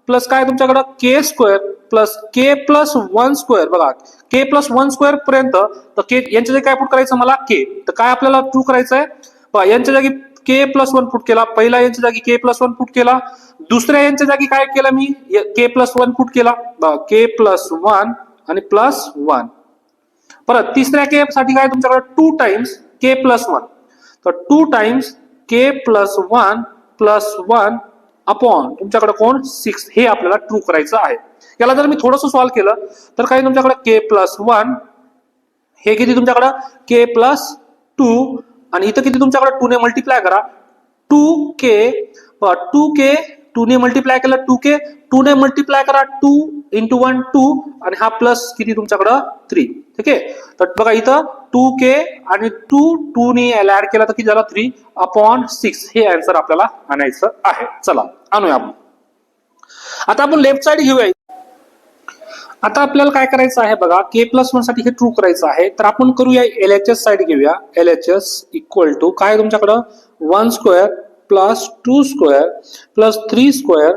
plus काय तुमच्याकडे k square plus k plus 1 square. बघा k प्लस 1 स्क्वेअर पर्यंत तर k यांच्या जागी काय पुट करायचं मला k. तर काय आपल्याला ट्रू करायचं आहे बघा यांच्या जागी k प्लस 1 पुट केला, पहिला यांच्या जागी k प्लस 1 पुट केला, दुसऱ्या यांच्या जागी काय केलं मी k प्लस 1 पुट केला बघा k प्लस 1 आणि प्लस 1. परत तिसऱ्या k साठी काय तुमच्याकडे 2 टाइम्स k प्लस 1 तर 2 times k plus 1 plus 1 upon तुमच्याकडे कोण 6 हे आपल्याला ट्रू करायचं आहे. याला जर मी थोडंसं सॉल्व्ह केलं तर काय तुमच्याकडे k प्लस 1 हे किती तुमच्याकडे k प्लस 2 आणि इथं किती तुमच्याकडे 2 ने मल्टिप्लाय करा 2k 2 ने मल्टिप्लाय केलं 2k 2 ने मल्टिप्लाय करा 2 इंटू 1 2 आणि हा प्लस किती तुमच्याकडे 3. ठीक आहे, तर बघा इथं 2k आणि 2 ने याला ऍड केला तर किती झाला 3 अपॉन 6 हे आन्सर आपल्याला आणायचं आहे. चला आणूया आपण. आता आपण लेफ्ट साइड घेऊया. आता आपल्याला काय करायचं आहे बघा k प्लस 1 साठी हे ट्रू करायचं आहे तर आपण करूया LHS साइड घेऊया. LHS इक्वल टू काय तुमच्याकडं 1 square plus 2 square plus 3 square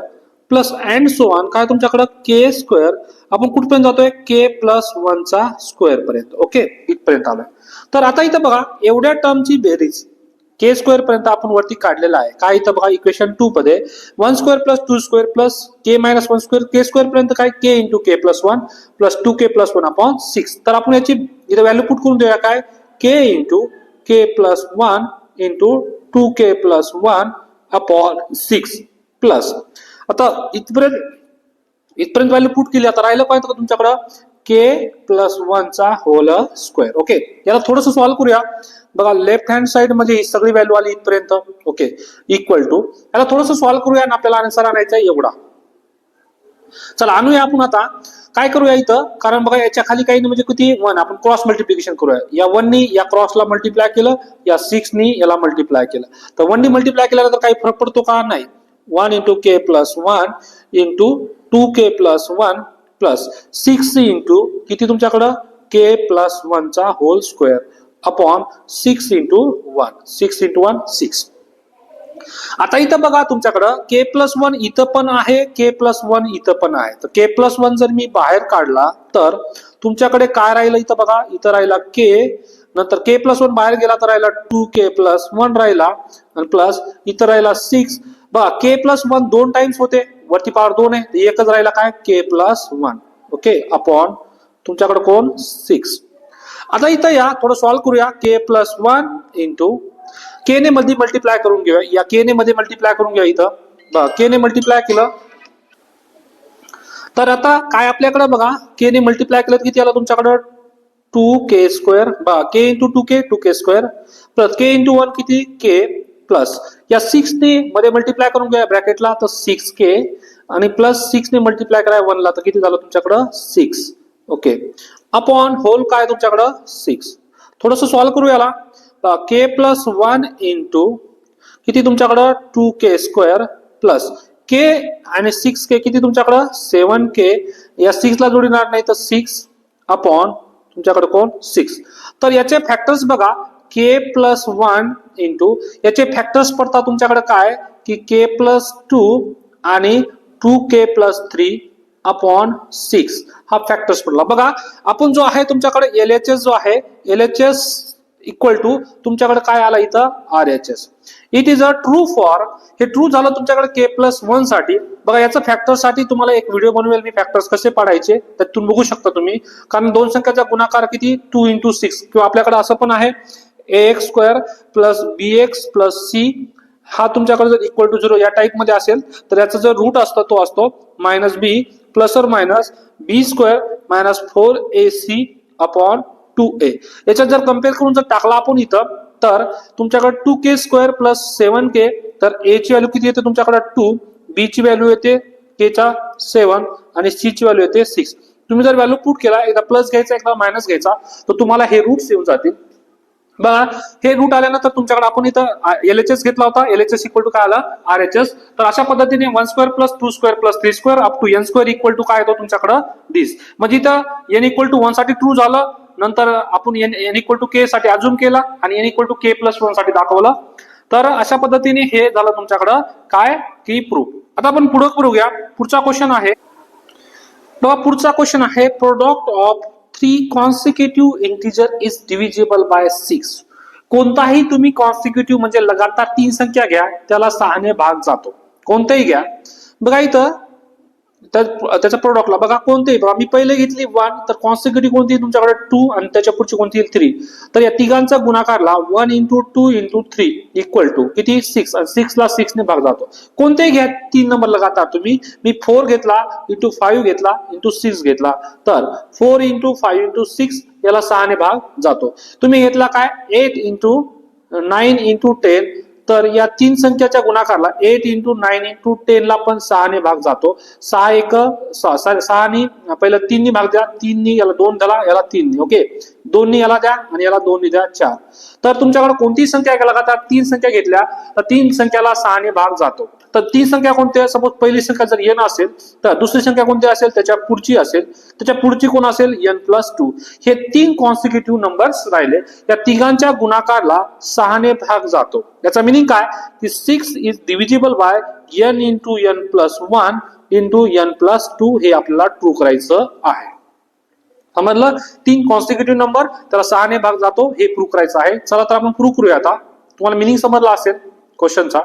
plus and so on काय तुमच्याकडे k स्क्वेअर आपण कुठपर्यंत जातोय k प्लस 1 चा स्क्वेअर पर्यंत. ओके, इथपर्यंत आलोय. तर आता इथं बघा एवढ्या टर्मची बेरीज k स्क्वेअर पर्यंत आपण वरती काढलेला आहे. काय इथं बघा इक्वेशन 2 मध्ये 1 square plus 2 square plus k minus 1 square k square पर्यंत काय k into k plus 1 plus 2k plus 1 upon 6. तर आपण याची इथं व्हॅल्यू पुट करून देऊया काय k into k plus 1 into 2k plus 1 upon 6 plus आता इथपर्यंत व्हॅल्यू पुट केली. आता राहिलं काय तर तुमच्याकडं k प्लस 1 चा होल स्क्वेअर. ओके, याला थोडंसं सॉल्व्ह करूया. बघा लेफ्ट हँड साइड मध्ये ही सगळी व्हॅल्यू आली इथपर्यंत. ओके, इक्वल टू याला थोडंसं सॉल्व्ह करूया आणि आपल्याला आन्सर आणायचा आहे एवढा. चला आणूया आपण. आता काय करूया इथं कारण बघा याच्या खाली काही म्हणजे किती 1 आपण क्रॉस मल्टिप्लिकेशन करूया. या 1 नी या क्रॉसला मल्टिप्लाय केलं, या 6 नी याला मल्टिप्लाय केलं तर 1 नी मल्टिप्लाय केल्यानंतर काही फरक पडतो का नाही. 1 into K plus 1 into 2k plus 1 plus 6 into किती तुमच्याकडं के प्लस 1 चा whole square upon 6 into 1 6 into 1 6. आता इथं बघा तुमच्याकडं के प्लस 1 इथं पण आहे, के प्लस 1 इथं पण आहे. तर के प्लस 1 जर मी बाहेर काढला तर तुमच्याकडे काय राहिलं इथं बघा, इथं राहिला के, नंतर के प्लस 1 बाहेर गेला तर राहिला 2k प्लस 1 राहिला आणि प्लस इथं राहिला 6. बघा के प्लस 1 2 टाइम्स होते, वरती पॉवर 2 आहे, एकच राहिला काय के प्लस 1. ओके, अपॉन तुमच्याकडे कोण 6. आता इथं या थोडं सॉल्व्ह करूया. के प्लस 1 इंटू के ने मध्ये मल्टिप्लाय करून घेऊया, या के ने मध्ये मल्टिप्लाय करून घ्या. इथं के ने मल्टिप्लाय केलं तर आता काय आपल्याकडे बघा, के ने मल्टिप्लाय केलं किती आलं तुमच्याकडे 2k स्क्वेअर. बघा के इंटू 2k स्क्वेअर प्लस के इंटू 1 किती के प्लस या 6 ने मध्ये मल्टिप्लाय करून घ्या ब्रॅकेटला तर 6k आणि प्लस 6 ने मल्टिप्लाय करा 1 ला तर किती झालं तुमच्याकडं 6. ओके, अपॉन होल काय तुमच्याकडं 6. थोडस सॉल्व्ह करू याला. के प्लस 1 इंटू किती तुमच्याकडं 2k स्क्वेअर प्लस के आणि 6k किती तुमच्याकडं 7k, या 6 ला जोडणार नाही तर 6 अपॉन तुमच्याकडे कोण 6. तर याचे फॅक्टर्स बघा, के प्लस 1 इंटू याचे फॅक्टर्स पडतात तुमच्याकडे काय की के प्लस 2 आणि 2k प्लस 3 अपॉन 6 हा फॅक्टर्स पडला. बघा आपण जो आहे तुमच्याकडे LHS जो आहे LHS इक्वल टू तुमच्याकडे काय आला इथं RHS. It is a true for, हे ट्रू झालं तुमच्याकडे के प्लस 1 साठी. बघा याचं फॅक्टर साठी तुम्हाला एक व्हिडिओ बनवेल मी, फॅक्टर्स कसे पाडायचे त्यातून बघू शकता तुम्ही. कारण दोन संख्याचा गुणाकार किती 2 इंटू 6, किंवा आपल्याकडे असं पण आहे ax square plus bx plus c हा तुमच्याकडे जर इक्वल टू 0 या टाइप मध्ये असेल तर याचा जो रूट असतो तो असतो minus B plus or minus B square minus 4ac upon 2a. याच्यात जर कम्पेअर करून जर टाकला आपण इथं तर तुमच्याकडे 2k स्क्वेअर प्लस 7k, तर a ची व्हॅल्यू किती येते तुमच्याकडे 2, b ची व्हॅल्यू येते k चा 7 आणि c ची व्हॅल्यू येते 6. तुम्ही जर व्हॅल्यू पुट केला, एकदा प्लस घ्यायचा एकदा मायनस घ्यायचा, तर तुम्हाला हे रूट येऊन जातील. बघा हे रूट आल्यानंतर तुमच्याकडे आपण इथं LHS घेतला होता, LHS इक्वल टू काय आला RHS. तर अशा पद्धतीने 1 square plus 2 square plus 3 square up to n square equal to काय येतो तुमच्याकडे दिस. म्हणजे इथं n इक्वल टू 1 साठी ट्रू झालं, नंतर आपण n इक्वल टू k साठी अजून केला आणि n equal to k plus 1 साठी दाखवलं. तर अशा पद्धतीने हे झालं तुमच्याकडं काय की प्रूफ. आता आपण पुढे करूया. पुढचा क्वेश्चन आहे बघा, पुढचा क्वेश्चन आहे product of 3 consecutive integer is divisible by 6. कोणताही तुम्ही कॉन्सिक्युटिव्ह म्हणजे लगातार 3 संख्या घ्या त्याला 6 ने भाग जातो, कोणतेही घ्या. बघा इथं त्याच्या प्रोडक्टला बघा कोणतेही, बघा मी पहिले घेतली 1 तर कॉन्सिक्युटिव्ह कोणती तुमच्याकडे 2 आणि त्याच्या पुढची कोणती 3, तर या तिघांचा गुणाकारला 1 इंटू 2 इंटू 3 इक्वल टू किती 6 आणि 6 ला 6 ने भाग जातो. कोणतेही घ्या 3 नंबर लगातार तुम्ही. मी 4 घेतला इंटू 5 घेतला इंटू 6 घेतला तर 4 इंटू 5 इंटू 6 याला 6 ने भाग जातो. तुम्ही घेतला काय 8 इंटू 9 इंटू 10 तर या 3 संख्याच्या गुणाकारला 8 इंटू 9 इंटू 10 ला पण 6 ने भाग जातो. 6 एक 6 नी पहिलं 3 नी भाग द्या, 3 नी याला 2 द्या याला 3 नी, ओके 2 नी याला द्या आणि याला 2 नी द्या 4. तर तुमच्याकडे कोणती संख्या घ्या लगातार 3 संख्या घेतल्या तर 3 संख्याला 6 ने भाग जातो. तर 3 संख्या कोणती, सपोज पहिली संख्या जर n असेल तर दुसरी संख्या कोणती असेल त्याच्या पुढची असेल, त्याच्या पुढची कोण असेल n+2. हे 3 कॉन्सिक्युटिव्ह नंबर्स राहिले, या तिघांच्या गुणाकारला 6 ने भाग जातो. याचा मीनिंग काय की 6 is divisible bye n into n+1 into n+2 हे आपल्याला ट्रू करायचं आहे. समजलं, 3 कॉन्सिक्युटिव्ह नंबर त्याला 6 ने भाग जातो हे प्रूव्ह करायचं आहे. चला तर आपण प्रूव्ह करूया. आता तुम्हाला मीनिंग समजला असेल क्वेश्चनचा.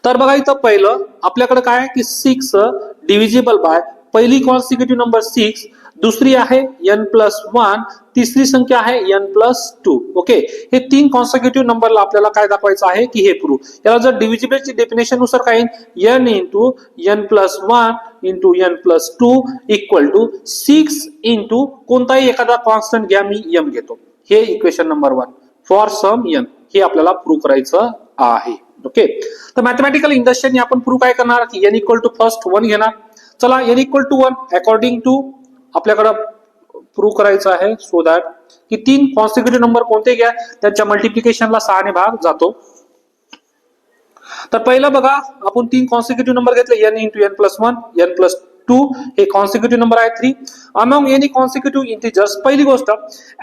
तर बघा इथं पहिलं आपल्याकडे काय आहे की 6 डिव्हिजिबल बाय पहिली कॉन्सिक्युटिव्ह नंबर 6, दुसरी आहे n+1, तिसरी संख्या आहे n+2. ओके, हे 3 कॉन्सिक्युटिव्ह नंबरला आपल्याला काय दाखवायचं आहे की हे प्रूव्ह. याला जर डिव्हिजिबिलिटी डेफिनेशन नुसार काय n into n+1 into n+2 equal to 6 into कोणताही एखादा कॉन्स्टंट घ्या, मी m घेतो. हे equation number 1 for some n हे आपल्याला प्रूव्ह करायचं आहे. ओके, तर मॅथमॅटिकल इंडस्ट्रीने आपण प्रूव्ह काय करणार की n इक्वल टू फर्स्ट 1 घेणार. चला n equal to 1 according to आपल्याकडे प्रूव्ह करायचं आहे. सो दॅट की 3 कॉन्सिक्युटिव्ह नंबर कोणते घ्या त्यांच्या मल्टिप्लिकेशनला 6 ने भाग जातो. तर पहिलं बघा, आपण 3 कॉन्सिक्युटिव्ह नंबर घेतले, n into n plus 1, n plus 2 हे कॉन्सिक्युटिव्ह नंबर आहे 3 अमॉंग एनी कॉन्सिक्युटिव्ह इंटिजर्स. पहिली गोष्ट,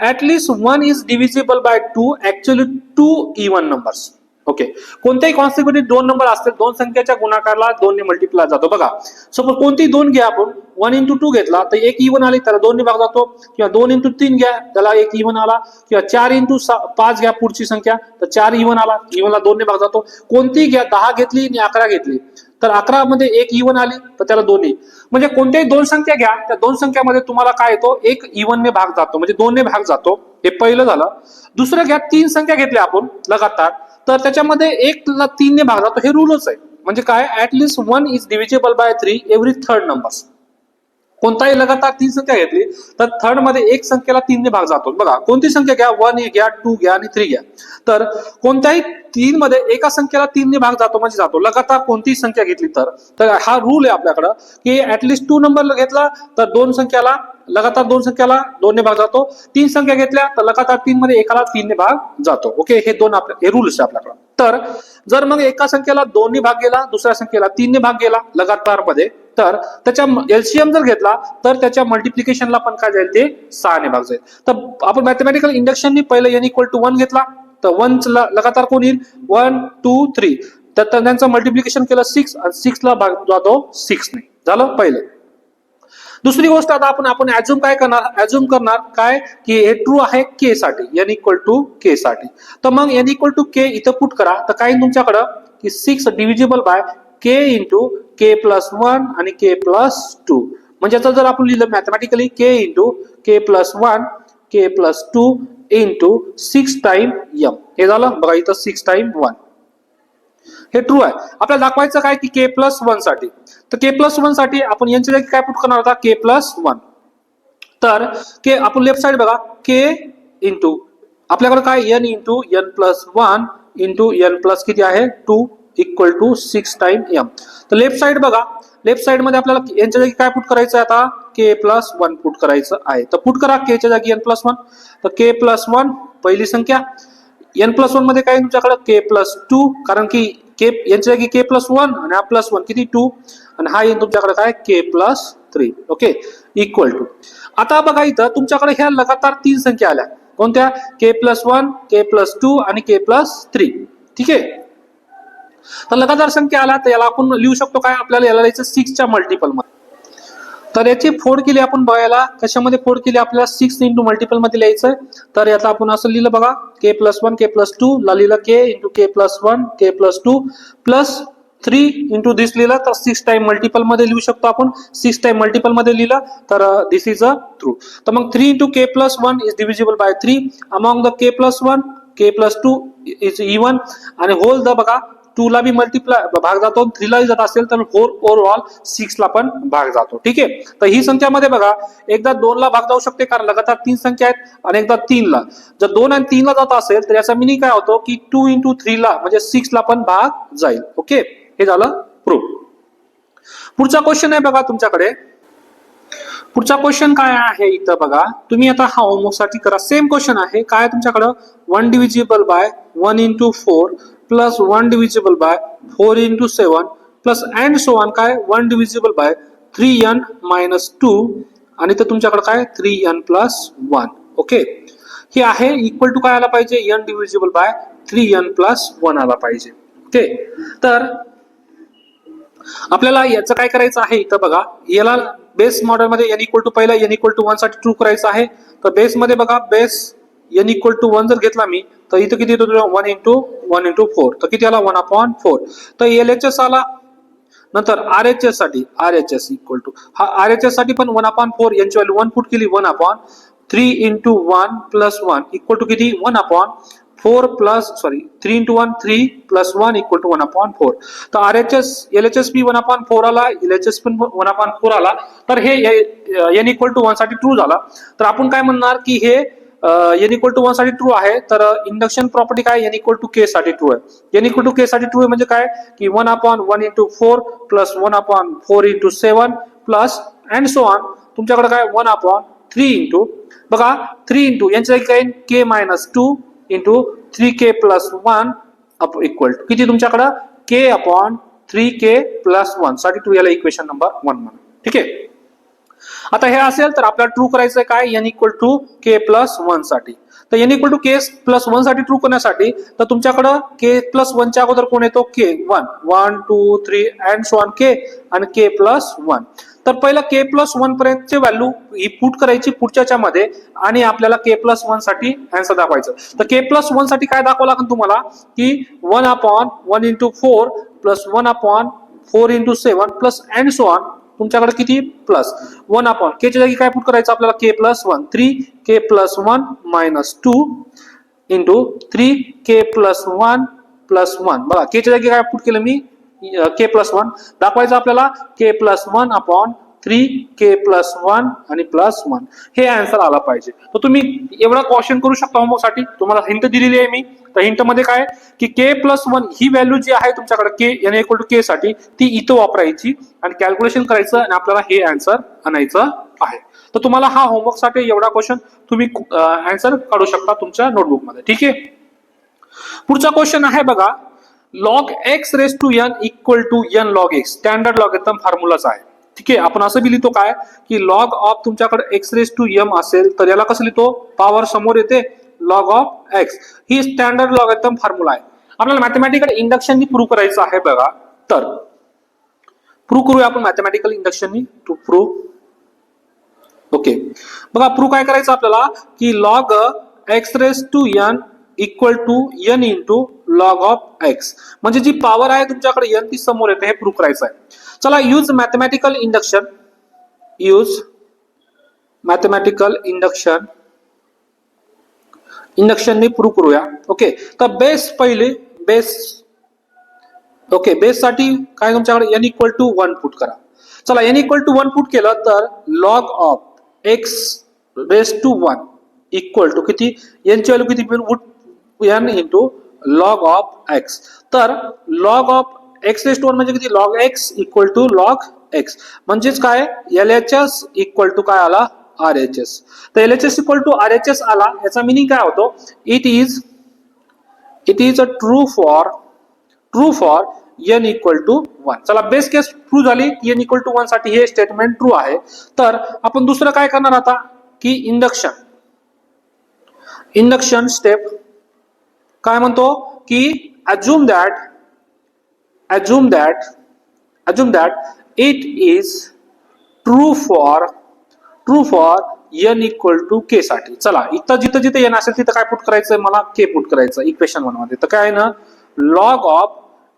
at least 1 is divisible bye 2, actually 2 even numbers. Okay, कोणत्याही कॉन्सिक्युटिव्ह 2 नंबर असतील, दोन संख्येच्या गुणाकारला 2 ने मल्टिप्लाय जातो. बघा, सपोज कोणतीही 2 घ्या, आपण 1 इंटू 2 घेतला तर एक इव्हन आली त्याला 2 ने भाग जातो, किंवा 2 इंटू 3 घ्या त्याला एक इव्हन आला, किंवा 4 इंटू 5 घ्या पुढची संख्या तर 4 इव्हन आला, इव्हनला 2 ने भाग जातो. कोणतीही घ्या, 10 घेतली आणि 11 घेतली तर 11 मध्ये एक इव्हन आली तर त्याला 2 ने, म्हणजे कोणत्याही दोन संख्या घ्या, त्या दोन संख्यामध्ये तुम्हाला काय येतो, एक इव्हन ने भाग जातो, म्हणजे 2 ने भाग जातो. हे पहिलं झालं. दुसरं घ्या, 3 संख्या घेतल्या आपण लगातार तर त्याच्यामध्ये 1 ला 3 ने भाग जातो, हे रूलच आहे. म्हणजे काय, at least 1 is divisible by 3 every third numbers. कोणताही लगातार 3 संख्या घेतली तर थर्ड मध्ये एक संख्येला 3 ने भाग जातो. बघा, कोणती संख्या घ्या, 1 घ्या, 2 घ्या आणि 3 घ्या, तर कोणत्याही 3 मध्ये एका संख्येला 3 ने भाग जातो म्हणजे जातो, लगातार कोणतीही संख्या घेतली तर हा रूल आहे आपल्याकडं की ऍटलीस्ट 2 नंबर घेतला तर दोन संख्याला लगातार 2 संख्याला 2 ने भाग जातो, 3 संख्या घेतल्या तर लगातार 3 मध्ये एकाला 3 ने भाग जातो. ओके, हे दोन हे रूल्स आहे आपल्याकडे. तर जर मग एका संख्येला 2 ने भाग गेला, दुसऱ्या संख्येला 3 ने भाग गेला लगातार मध्ये, तर त्याच्या एलसीएम जर घेतला तर त्याच्या मल्टिप्लिकेशनला पण काय जाईल, ते 6 ने भाग जाईल. तर आपण मॅथमॅटिकल इंडक्शननी पहिलं n इक्वल टू 1 घेतला तर 1 लगातार कोण येईल, 1 2 3, तर त्यांचं मल्टिप्लिकेशन केलं 6 आणि 6 ला भाग जातो 6 ने, झालं पहिलं. दुसरी गोष्ट, आता आपण ऍज्युम काय करणार, ऍज्युम करणार काय की हे ट्रू आहे के साठी, n इक्वल टू के साठी. तर मग n इक्वल टू के इथं पुट करा, तर काय तुमच्याकडं की 6 divisible by K into K plus 1 आणि के प्लस 2. म्हणजे आता जर आपण लिहिलं मॅथमॅटिकली के इंटू के प्लस 1 के प्लस 2 इंटू 6 टाइम m, हे झालं बघा, इथं 6 टाइम 1 हे ट्रू आहे. आपल्याला दाखवायचं काय की के प्लस 1 साठी, तर के प्लस 1 साठी आपण यांच्या जागी काय पुट करणार होता, के प्लस 1. तर के आपण लेफ्ट साइड बघा, के इंटू आपल्याकडे काय n into n plus 1 into n plus किती आहे 2 इक्वल टू 6 टाइम m. तर लेफ्ट साइड बघा, लेफ्ट साइड मध्ये आपल्याला यांच्या जागी काय पुट करायचं आहे आता, के प्लस 1 पुट करायचं आहे. तर पुट करा के च्या जागी n प्लस 1, तर के प्लस 1 पहिली संख्या, n प्लस 1 मध्ये काय तुमच्याकडे के प्लस 2, कारण की के यांच्या जागी के प्लस 1 आणि हा प्लस 1 किती 2, आणि हा येईल तुमच्याकडे काय के प्लस 3. Okay, equal to. आता बघा इथं तुमच्याकडे ह्या लगातार 3 संख्या आल्या, कोणत्या, के प्लस 1 के प्लस 2 आणि के प्लस 3. ठीक आहे, तर लगातार संख्या आला तर याला आपण लिहू शकतो काय, आपल्याला याला लिहायचं 6 च्या मल्टिपल मध्ये. तर याची फोड केली आपण बघायला, कशामध्ये फोड केली, आपल्याला 6 इंटू मल्टिपल मध्ये लिहायचंय. तर यात आपण असं लिहिलं बघा, के प्लस 1 के प्लस 2 ला लिहिलं के इंटू के प्लस 1 के प्लस 2 प्लस 3 इंटू दिस लिहिलं तर 6 टाइम मल्टिपल मध्ये लिहू शकतो आपण. 6 टाइम मल्टिपल मध्ये लिहिलं तर दिस इज अ ट्रू. तर मग 3 into K plus 1 is divisible by 3 among the K plus 1 K plus 2 is even, आणि होल द बघा 2 ला बी मल्टिप्लाय भाग जातो, 3 ला जात असेल तर ओव्हरऑल 6 ला पण भाग जातो. ठीक आहे, तर ही संख्यामध्ये बघा एकदा 2 ला भाग जाऊ शकते कारण लगातार 3 संख्या आहेत, आणि एकदा 3 ला. जर 2 आणि 3 ला जात असेल तर याचा मिनिंग काय होतो की 2 इंटू 3 ला म्हणजे 6 ला पण भाग जाईल. ओके, हे झालं प्रूफ. पुढचा क्वेश्चन आहे बघा तुमच्याकडे, पुढचा क्वेश्चन काय आहे इथं बघा, तुम्ही आता हा होमवर्क साठी करा. सेम क्वेश्चन आहे, काय तुमच्याकडं 1 divisible by 1 into 4 plus 1 divisible by 4 into 7 plus and so on काय 1 डिव्हिजिबल बाय 3n मायनस 2, आणि तर तुमच्याकडे काय 3n प्लस 1. ओके, हे आहे इक्वल टू काय आला पाहिजे, n divisible by 3n plus 1 आला पाहिजे. ओके, तर आपल्याला याचं काय करायचं आहे इथं बघा, याला बेस मॉडेल मध्ये n इक्वल टू पहिला n इक्वल टू 1 साठी ट्रू करायचं आहे. तर बेस मध्ये बघा, बेस n इक्वल टू 1 जर घेतला मी तर इथं किती येतो 1 इंटू 4, तर किती आला 1/4. तर LHS आला. नंतर RHS साठी RHS इक्वल टू हा RHS साठी पण 1/4, यांची व्हॅल्यू 1 पुट केली 1/3 इंटू 1 प्लस 1 इक्वल टू किती 1/4 plus 3 into 1 3 plus 1 equal to 1/4. तर RHS LHS बी 1/4 आला, LHS पण 1/4 आला. तर हे n इक्वल टू 1 साठी ट्रू झाला. तर आपण काय म्हणणार की हे n इक्वल टू 1 साठी ट्रू आहे, तर इंडक्शन प्रॉपर्टी काय n इक्वल टू k साठी ट्रू आहे. n इक्वल टू k साठी ट्रू आहे म्हणजे काय की 1/1 into 4 plus 1/4 into 7 plus and so on तुमच्याकडे काय 1/3 इंटू बघा 3 इंटू यांच्या जागी काय k minus 2 into 3k plus 1 equal to किती तुमच्याकडे के अपॉन 3k प्लस 1 साठी तू याला इक्वेशन नंबर 1 म्हणा. ठीक आहे. आता हे असेल तर आपल्याला ट्रू करायचं काय n equal to k plus 1 साठी. तर n equal to k plus 1 साठी ट्रू करण्यासाठी तर तुमच्याकडे k प्लस 1 च्या अगोदर कोण येतो k 1 1 2 3 and so on k आणि k प्लस 1. तर पहिला k प्लस 1 पर्यंतची व्हॅल्यू ही पुट करायची पुढच्याच्या मध्ये आणि आपल्याला k प्लस 1 साठी आन्सर दाखवायचं. तर k प्लस 1 साठी काय दाखवावं लागेल तुम्हाला की 1 upon 1 into 4 plus 1 upon 4 into 7 plus and so on तुमच्याकडे किती प्लस 1 अपॉन k च्या जागी काय पुट करायचं आपल्याला k plus 1 3k plus 1 minus 2 into 3k plus 1 plus 1. बघा k च्या जागी काय पुट केलं मी k प्लस 1 दाखवायचं आपल्याला k plus 1 upon 3k plus 1 आणि प्लस 1 हे आन्सर आला पाहिजे. तर तुम्ही एवढा क्वेश्चन करू शकता होमवर्क साठी. तुम्हाला हिंट दिलेली आहे मी. तर हिंट मध्ये काय की k प्लस 1 ही व्हॅल्यू जी आहे तुमच्याकडे k n equal to k साठी ती इथं वापरायची आणि कॅल्क्युलेशन करायचं आणि आपल्याला हे आन्सर आणायचं आहे. तर तुम्हाला हा होमवर्क साठी एवढा क्वेश्चन तुम्ही आन्सर काढू शकता तुमच्या नोटबुक मध्ये. ठीक आहे. पुढचा क्वेश्चन आहे बघा log x raise to n equal to n log x. Standard log एकदम फॉर्म्युलाच आहे. ठीक आहे. आपण असं बी लिहितो काय की लॉग ऑफ तुमच्याकडे x रेस टू m असेल तर याला कसं लिहितो पॉवर समोर येते log of x. He standard log एकदम फॉर्म्युला आहे. आपल्याला मॅथमॅटिकल इंडक्शननी प्रूव्ह करायचं आहे बघा. तर प्रूव्ह करूया आपण मॅथमॅटिकल इंडक्शननी टू प्रूव्ह. ओके बघा प्रूव्ह काय करायचं आपल्याला की log x raise to n equal to n into log of x म्हणजे जी पॉवर आहे तुमच्याकडे n ती समोर येते हे प्रूव्ह करायचं आहे. चला use mathematical induction. Use mathematical इंडक्शनने प्रूव्ह करूया. ओके तर बेस पहिले बेस. ओके बेस साठी काय तुमच्याकडे n इक्वल टू 1 पुट करा. चला n इक्वल टू 1 पुट केलं तर log of x raise to 1 equal to किती n ची व्हॅल्यू किती मिळेल n into log of x. तर log of x raise to 1 म्हणजे किती log x equal to log x म्हणजेच काय LHS इक्वल टू काय आला RHS. तर LHS इक्वल टू RHS आला याचा मीनिंग काय होतो it is a true for n equal to 1. चला बेस केस ट्रू झाली n इक्वल टू 1 साठी हे स्टेटमेंट ट्रू आहे. तर आपण दुसरं काय करणार आता की इंडक्शन स्टेप काय म्हणतो की assume that it is true for n equal to k साठी. चला इथं जिथे n असेल तिथं काय पुट करायचंय मला k पुट करायचं इक्वेशन 1 मध्ये. तर काय आहे ना log of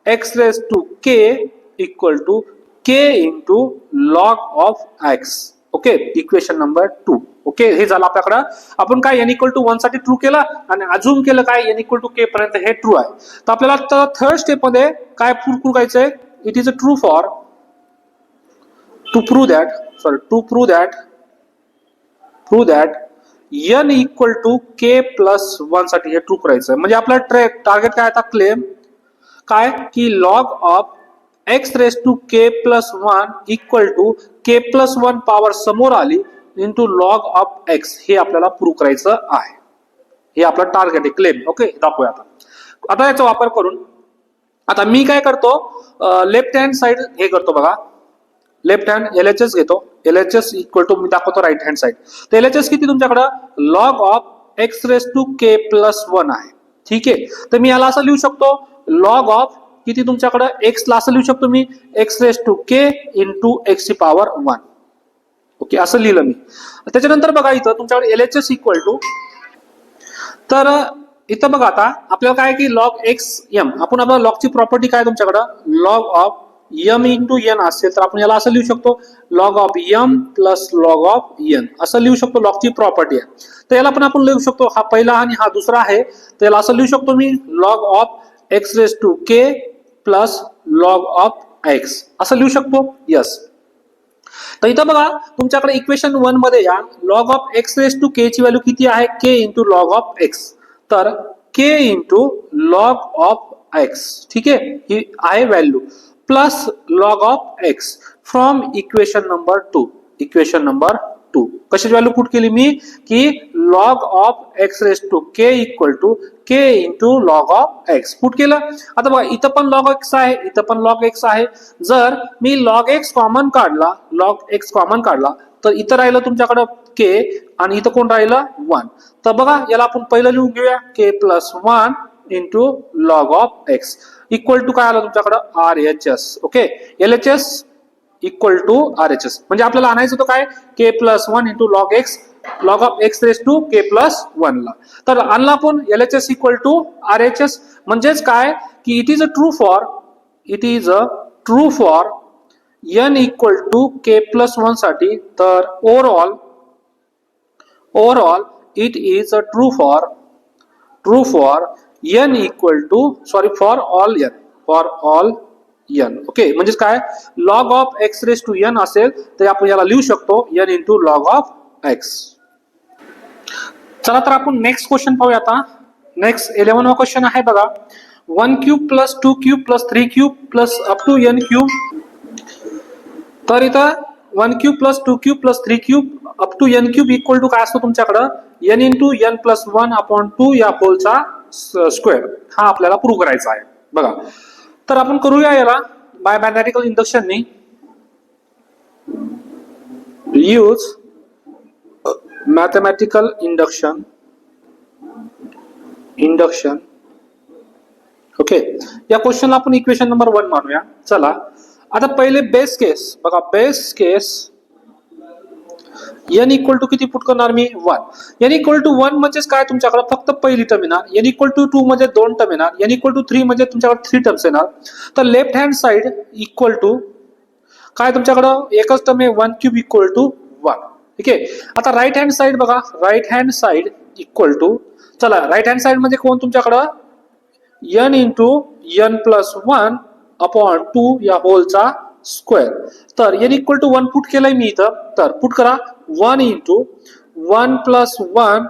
x raise to k equal to k into log of x. Okay equation number 2. Okay हे झालं आपल्याकडं. आपण काय n इक्वल टू 1 साठी ट्रू केलं आणि अजूम केलं काय n इक्वल टू k पर्यंत हे ट्रू आहे. तर आपल्याला आता थर्ड स्टेप मध्ये काय प्रूव्ह करायचंय it is a true for to prove that n equal to k plus 1 साठी हे ट्रू करायचं. म्हणजे आपला टार्गेट काय आता क्लेम काय की log of x raise to k plus 1 equal to k plus 1 power समोर आली इंटू लॉग ऑफ x हे आपल्याला प्रूव्ह करायचं आहे. हे आपला टार्गेट आहे क्लेम. ओके दाखवूया आता याचा वापर करून. आता मी काय करतो लेफ्ट हँड साइड हे करतो बघा. लेफ्ट हँड LHS घेतो. LHS इक्वल टू मी दाखवतो राईट हँड साइड. तर LHS किती तुमच्याकडे log of x raise to k plus 1 आहे. ठीक आहे. तर मी याला असं लिहू शकतो लॉग ऑफ किती तुमच्याकडे x ला असं लिहू शकतो मी x raise to k into x ची पॉवर 1. ओके असं लिहिलं मी. त्याच्यानंतर बघा इथं तुमच्याकडे LHS इक्वल टू तर इथं बघा आता आपल्याला काय की लॉग x m आपण आपल्या लॉगची प्रॉपर्टी काय तुमच्याकडे log of m into n असेल तर आपण याला असं लिहू शकतो log of m plus log of n असं लिहू शकतो. लॉगची प्रॉपर्टी आहे. तर याला पण आपण लिहू शकतो हा पहिला आणि हा दुसरा आहे. तर याला असं लिहू शकतो मी log of x raise to k plus log of x असं लिहू शकतो. यस. तर इथं बघा तुमच्याकडे इक्वेशन 1 मध्ये या log of x raise to k ची व्हॅल्यू किती आहे k into log of x. तर k into log of x ठीक आहे ही आहे value plus log of x from equation number 2. कशाची व्हॅल्यू पुट केली मी की log of x raise to k equal to k into log of x put केलं. आता बघा इथं पण लॉग एक्स आहे, इथं पण लॉग एक्स आहे. जर मी लॉग एक्स कॉमन काढला, लॉग एक्स कॉमन काढला तर इथं राहिलं तुमच्याकडं के आणि इथं कोण राहिलं 1. तर बघा याला आपण पहिलं लिहून घेऊया K plus 1 into log of X equal to काय आलं तुमच्याकडं R H S. Okay, L H S equal to R H S म्हणजे आपल्याला आणायचं होतं काय के plus 1 into log X, log of x raise to K plus 1 ला. तर आणला आपण L H S equal to R H S म्हणजेच काय की it is a true for n equal to K plus 1 साठी. तर overall it is a true for n equal to for all n. Okay, म्हणजे काय log of x raise to n असेल तर आपण याला लिहू शकतो n into log of x. चला तर आपण नेक्स्ट क्वेश्चन पाहूया. आता नेक्स्ट 11वा क्वेश्चन आहे बघा 1 cube plus 2 cube plus 3 cube plus up to n cube. तर इथं 1 cube plus 2 cube plus 3 cube up to n cube equal to काय असतो तुमच्याकडं n into n plus 1 upon 2 या होलचा स्क्वेअर. हा आपल्याला प्रूव्ह करायचा आहे बघा. तर आपण करूया याला बाय मॅथमॅटिकल इंडक्शननी. Use mathematical induction. ओके, या क्वेश्चनला आपण इक्वेशन नंबर 1 मानूया. चला आता पहिले बेस केस बघा. Base case n equal to किती पुट करणार मी 1. n इक्वल टू 1 म्हणजेच काय तुमच्याकडे फक्त पहिली टर्म येणार. n इक्वल टू 2 म्हणजे 2 टर्म येणार. n इक्वल टू 3 म्हणजे तुमच्याकडे 3 टर्म्स येणार. तर left hand side equal to काय तुमच्याकडं एकच टर्म आहे 1 क्यूब इक्वल टू 1. ठीक आहे. आता राईट हँड साइड बघा. Right hand side equal to चला राईट हँड साइड म्हणजे कोण तुमच्याकडं n into n plus 1 upon 2 या होलचा स्क्वेअर. तर n इक्वल टू 1 पुट केलंय मी इथं. तर पुट करा 1 इंटू 1 प्लस 1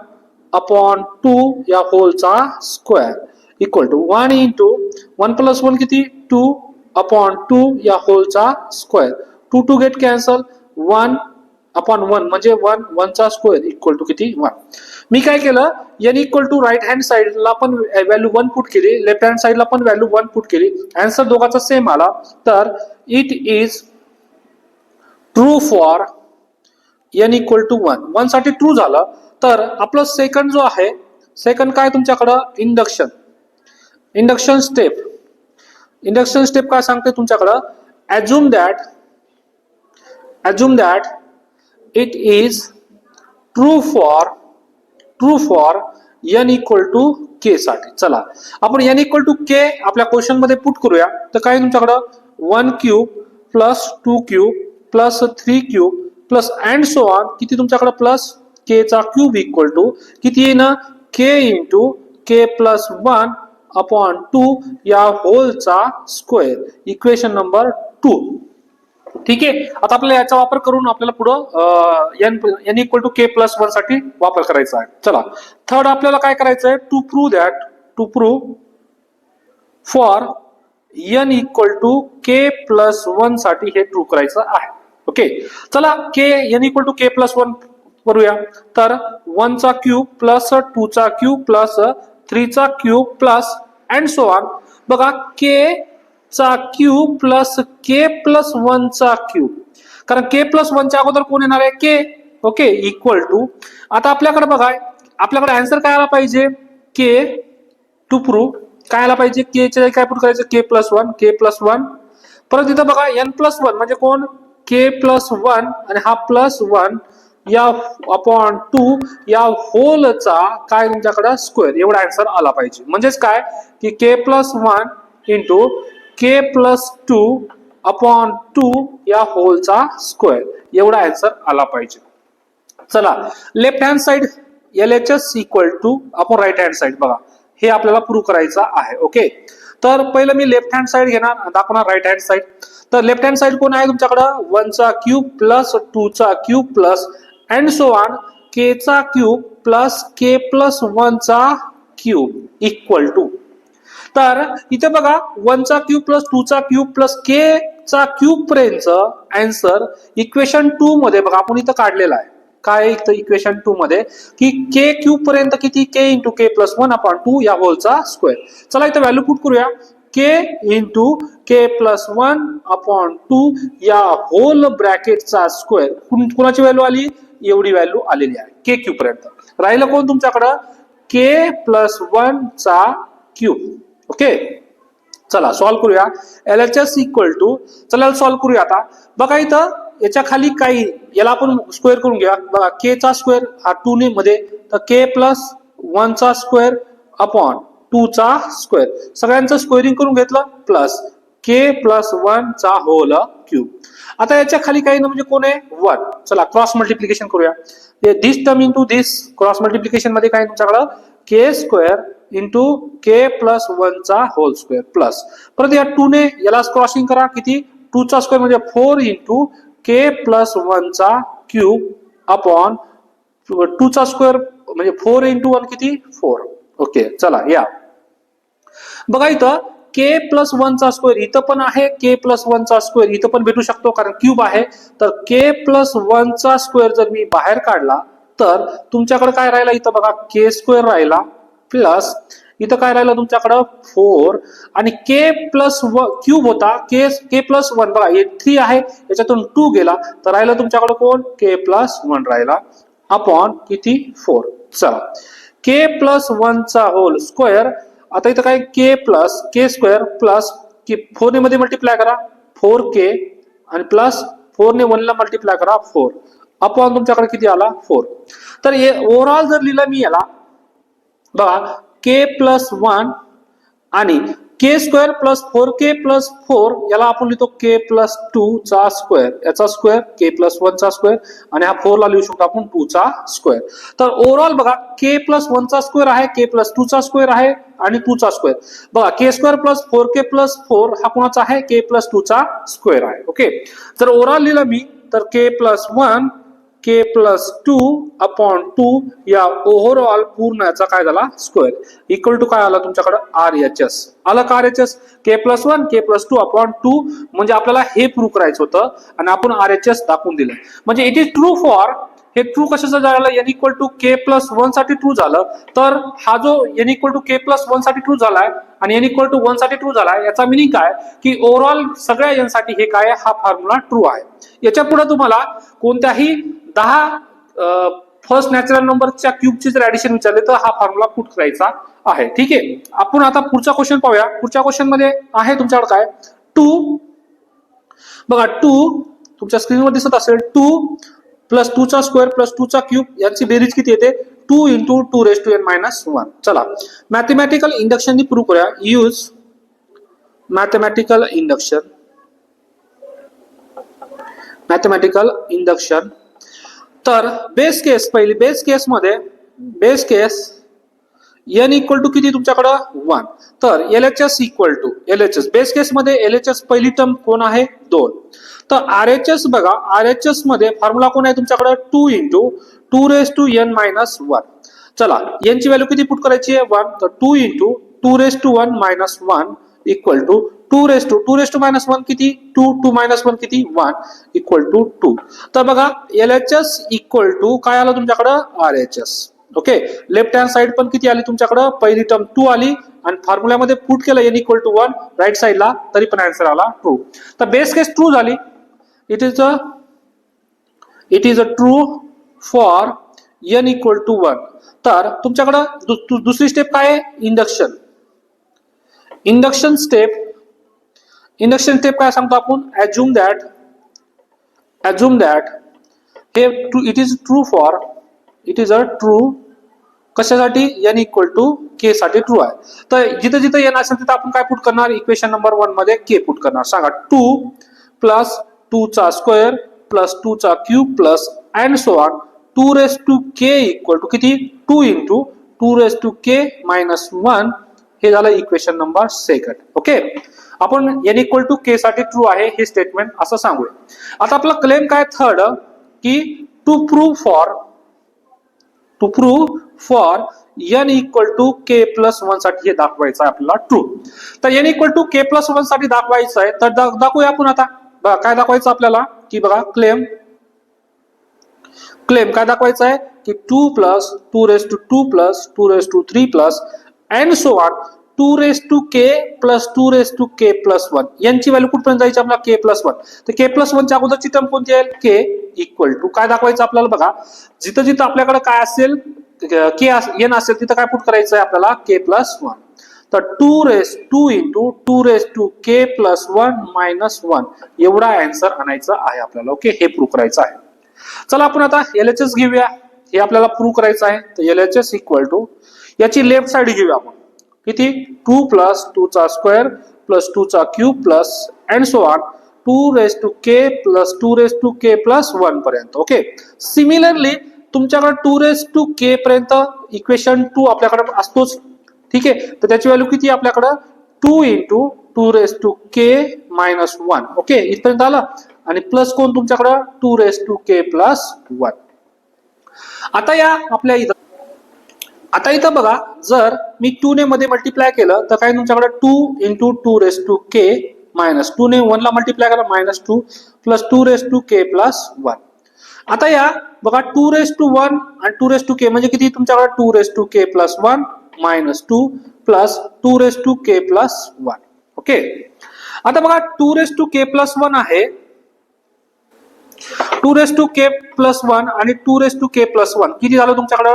अपॉन 2 या होलचा square equal to 1 into 1 plus 1 किती 2 अपॉन 2 या होलचा square. 2 to get cancel 1 upon 1 म्हणजे 1 चा स्क्वेअर इक्वल टू किती 1. मी काय केलं n equal to right hand साइडला पण व्हॅल्यू 1 पुट केली, लेफ्ट हँड साइडला पण व्हॅल्यू 1 पुट केली. आन्सर दोघांचा सेम आला. तर it is true for n equal to 1. 1 साठी ट्रू झालं. तर आपलं सेकंड जो आहे सेकंड काय तुमच्याकडं इंडक्शन स्टेप काय सांगते तुमच्याकडं assume that it is true for n equal to k साठी. चला आपण n इक्वल टू k आपल्या क्वेश्चन मध्ये पुट करूया. तर काय तुमच्याकडं 1 cube plus 2 cube plus 3 cube plus and so on किती तुमच्याकडे प्लस k चा क्यूब इक्वल टू किती आहे ना k into k plus 1 upon 2 या होलचा स्क्वेअर इक्वेशन नंबर 2. ठीक आहे. आता आपल्याला याचा वापर करून आपल्याला पुढं n equal to k plus 1 साठी वापर करायचा आहे. चला थर्ड आपल्याला काय करायचं आहे to prove for n equal to k plus 1 साठी हे ट्रू करायचं आहे. ओके, चला n equal to k plus 1 करूया. तर 1 चा क्यूब प्लस 2 चा क्यूब प्लस 3 चा cube plus and so on. बघा k चा क्यूब प्लस k प्लस 1 चा क्यूब, कारण k प्लस 1 च्या अगोदर कोण येणार आहे k. ओके, इक्वल टू आता आपल्याकडे बघा आपल्याकडे आन्सर काय आला पाहिजे k टू प्रूव्ह काय आला पाहिजे k चे काय पुट करायचं k प्लस 1. परत इथं बघा n प्लस 1 म्हणजे कोण k प्लस 1 आणि हा प्लस 1 या अपॉन 2 या होलचा काय तुमच्याकडे स्क्वेअर एवढा आन्सर आला पाहिजे. म्हणजेच काय की k plus 1 into k plus 2 upon 2 या होलचा स्क्वेअर एवढा आन्सर आला पाहिजे. चला left hand side LHS equal to आपण राईट हँड साइड बघा हे आपल्याला प्रूव्ह करायचं आहे. ओके, तर पहिलं मी लेफ्ट हँड साइड घेणार आणि दाखवणार राईट हँड साइड. तर लेफ्ट हँड साइड कोण आहे तुमच्याकडं 1 चा क्यूब प्लस 2 चा cube plus and so on k चा क्यूब प्लस k प्लस 1 चा क्यूब इक्वल टू. तर इथे बघा 1 चा क्यूब प्लस 2 चा क्यूब प्लस k चा क्यूब पर्यंतचं आन्सर इक्वेशन 2 मध्ये बघा आपण इथं काढलेला आहे. काय इथं इक्वेशन 2 मध्ये की के क्यूब पर्यंत किती के इंटू के प्लस 1/2 या होलचा स्क्वेअर. चला इथं व्हॅल्यू पुट करूया. के इंटू के प्लस 1/2 या होल ब्रॅकेटचा स्क्वेअर. कुणाची व्हॅल्यू आली? एवढी व्हॅल्यू आलेली आहे के क्यूब पर्यंत. राहिलं कोण तुमच्याकडं? के प्लस 1 चा क्यूब. ओके, चला सॉल्व करूया. LHS इक्वल टू, चला सॉल्व करूया आता. बघा इथं याच्या खाली काही, याला आपण स्क्वेअर करून घ्या. बघा के चा स्क्वेअर हा 2 ने मध्ये, तर के प्लस 1 चा स्क्वेअर अपॉन 2 चा स्क्वेअर. सगळ्यांचं स्क्वेअरिंग करून घेतलं प्लस के प्लस 1 चा होल क्यूब. आता याच्या खाली काही ना म्हणजे कोण आहे? 1. चला क्रॉस मल्टिप्लिकेशन करूया. दिस टर्म इंटू दिस, क्रॉस मल्टिप्लिकेशन मध्ये काय तुमच्याकडं? के स्क्वेअर इंटू के प्लस 1 चा होल स्क्वेअर प्लस, परत या 2 ने याला क्रॉसिंग करा. किती? 2 चा स्क्वेअर म्हणजे 4 इंटू के प्लस 1 चा क्यूब अपॉन 2 चा स्क्वेअर म्हणजे 4 इंटू 1 किती? 4. ओके, चला या बघा इथं के प्लस 1 चा स्क्वेअर इथं पण आहे, के प्लस 1 चा स्क्वेअर इथं पण भेटू शकतो कारण क्यूब आहे. तर के प्लस 1 चा स्क्वेअर जर मी बाहेर काढला तर तुमच्याकडे काय राहिला? इथं बघा के स्क्वेअर राहिला प्लस इथं काय राहिलं तुमच्याकडं? 4 आणि के प्लस क्यूब होता के प्लस 1. बघा हे 3 आहे, याच्यातून 2 गेला तर राहिलं तुमच्याकडे कोण? के प्लस 1 राहिला अपॉन किती? 4. चला के प्लस 1 चा होल स्क्वेअर. आता इथं काय? के प्लस के स्क्वेअर प्लस 4 ने मध्ये मल्टिप्लाय करा 4k आणि प्लस 4 ने 1 ला मल्टिप्लाय करा 4 अपॉन तुमच्याकडे किती आला? 4. तर हे ओव्हरऑल जर लिहिलं मी याला बघा के प्लस 1 आणि के स्क्वेअर प्लस 4k प्लस 4 याला आपण लिहितो के प्लस 2 चा स्क्वेअर, याचा स्क्वेअर के प्लस 1 चा स्क्वेअर आणि हा 4 ला लिहू शकतो आपण 2 चा स्क्वेअर. तर ओव्हरऑल बघा के प्लस 1 चा स्क्वेअर आहे, के प्लस 2 चा स्क्वेअर आहे आणि 2 चा स्क्वेअर. बघा के स्क्वेअर प्लस 4k प्लस 4 हा कोणाचा आहे? के प्लस 2 चा स्क्वेअर आहे. ओके, तर ओव्हरऑल लिहिलं मी तर के प्लस 1 के प्लस 2 अपॉन 2 या ओव्हरऑल पूर्ण याचा काय झाला? स्क्वेअर इक्वल टू काय आला तुमच्याकडे? RHS आलं का? RHS के प्लस 1 के प्लस 2 अपॉन 2 म्हणजे आपल्याला हे प्रूव्ह करायचं होतं आणि आपण RHS दाखवून दिलं. म्हणजे इट इज ट्रू फॉर, हे ट्रू कशाचं झालं? n equal to K plus 1 साठी ट्रू झालं. तर हा जो n equal to K plus 1 साठी ट्रू झालाय आणि n इक्वल टू 1 साठी ट्रू झालाय, याचा मिनिंग काय की ओव्हरऑल सगळ्या n साठी हे काय? हा फॉर्म्युला ट्रू आहे. याच्या पुढे तुम्हाला कोणत्याही 10 फर्स्ट नॅचरल नंबरच्या क्यूबची जर ऍडिशन विचारले तर हा फॉर्म्युला पुट करायचा आहे. ठीक आहे, आपण आता पुढचा क्वेश्चन पाहूया. पुढच्या क्वेश्चन मध्ये आहे तुमच्याकडे काय? 2. बघा 2 तुमच्या स्क्रीनवर दिसत असेल. 2 प्लस 2 चा स्क्वेअर प्लस 2 चा क्यूब यांची बेरीज किती येते? 2 into 2 raise to n minus 1. चला मॅथमॅटिकल इंडक्शननी प्रूव्ह करूया. Use mathematical induction. Mathematical induction. तर बेस केस, पहिली बेस केस मध्ये base case n equal to किती तुमच्याकडं? 1. तर LHS equal to LHS base case मध्ये LHS पहिली टर्म कोण आहे? 2. तर RHS बघा, RHS मध्ये फॉर्म्युला कोण आहे तुमच्याकडे? 2 into 2 raise to n minus 1. चला n ची व्हॅल्यू किती पुट करायची आहे? 1. तर 2 into 2 raise to 1 minus 1 equal to 2 raise to minus 1 किती? 2 मायनस 1 किती? 1 इक्वल टू 2. तर बघा LHS इक्वल टू काय आलं तुमच्याकडं? RHS. Okay, left hand side पण किती आली तुमच्याकडं? पहिली टर्म 2 आली आणि फॉर्म्युल्यामध्ये पुट केलं n इक्वल टू 1 राईट साइडला, तरी पण आन्सर आला ट्रू. तर बेस केस ट्रू झाली. It is a true for n equal to 1. तर तुमच्याकडं दुसरी स्टेप काय आहे? इंडक्शन. इंडक्शन स्टेप काय सांगतो आपण? ऍज्युम दॅट हे it is true for, it is a true कशासाठी? n इक्वल टू k साठी ट्रू आहे. तर जिथे जिथे n असेल तिथे आपण काय पुट करणार? इक्वेशन नंबर 1 मध्ये k पुट करणार. सांगा 2 प्लस 2 चा स्क्वेअर प्लस 2 चा cube plus and so on 2 raise to k equal to किती? 2 into 2 raise to k minus 1. हे झालं इक्वेशन नंबर 2. ओके, आपण n इक्वल टू k साठी ट्रू आहे हे स्टेटमेंट असं सांगूया. आता आपला क्लेम काय? थर्ड की to prove for n equal to k plus 1 साठी हे दाखवायचं आहे आपल्याला ट्रू. तर n equal to k plus 1 साठी दाखवायचं आहे. तर दाखवूया आपण आता. बघा काय दाखवायचं आपल्याला की बघा क्लेम क्लेम काय दाखवायचं आहे की 2 plus 2 raise to 2 plus 2 raise to 3 plus and so on 2 raise to K plus 2 raise to K plus 1 यांची व्हॅल्यू कुठपर्यंत जायची आपल्याला के प्लस 1. तर के प्लस 1 च्या अगोदरची टर्म कोणती आहे के इक्वल टू काय दाखवायचं आपल्याला बघा जिथं जिथं आपल्याकडे काय असेल के एन असेल तिथं काय पुट करायचं आहे आपल्याला के प्लस 1. तर 2 raise 2 into 2 raise to K plus 1 minus 1 एवढा आन्सर आणायचा आहे आपल्याला. ओके हे प्रूव्ह करायचं आहे. चला आपण आता एलएचएस घेऊया. हे आपल्याला प्रूव्ह करायचं आहे. तर एलएचएस इक्वल टू याची लेफ्ट साइड घेऊया आपण किती 2 प्लस 2 चा स्क्वेअर प्लस 2 चा cube plus and so on 2 raise to K plus 2 raise to K plus 1 पर्यंत. ओके सिमिलरली तुमच्याकडे 2 रेस टू के पर्यंत इक्वेशन 2 आपल्याकडे असतोच. ठीक आहे तर त्याची व्हॅल्यू किती आपल्याकडे 2 into 2 raise to k minus 1. Okay इथपर्यंत आलं आणि प्लस कोण तुमच्याकडे 2 रेस टू के प्लस 1. आता या आपल्या इथं बघा जर मी 2 ने मध्ये मल्टिप्लाय केलं तर काय तुमच्याकडे 2 into 2 raise to k minus 2 ने 1 ला मल्टिप्लाय केलं minus 2 plus 2 raise to K plus 1. आता या बघा 2 रेस टू 1 आणि 2 रेस टू के म्हणजे किती तुमच्याकडे 2 raise to K plus 1 minus 2 plus 2 raise to K plus 1. Okay आता बघा 2 रेस टू के प्लस 1 आहे 2 रेस टू के प्लस 1 आणि 2 रेस टू के प्लस 1 किती झालं तुमच्याकडे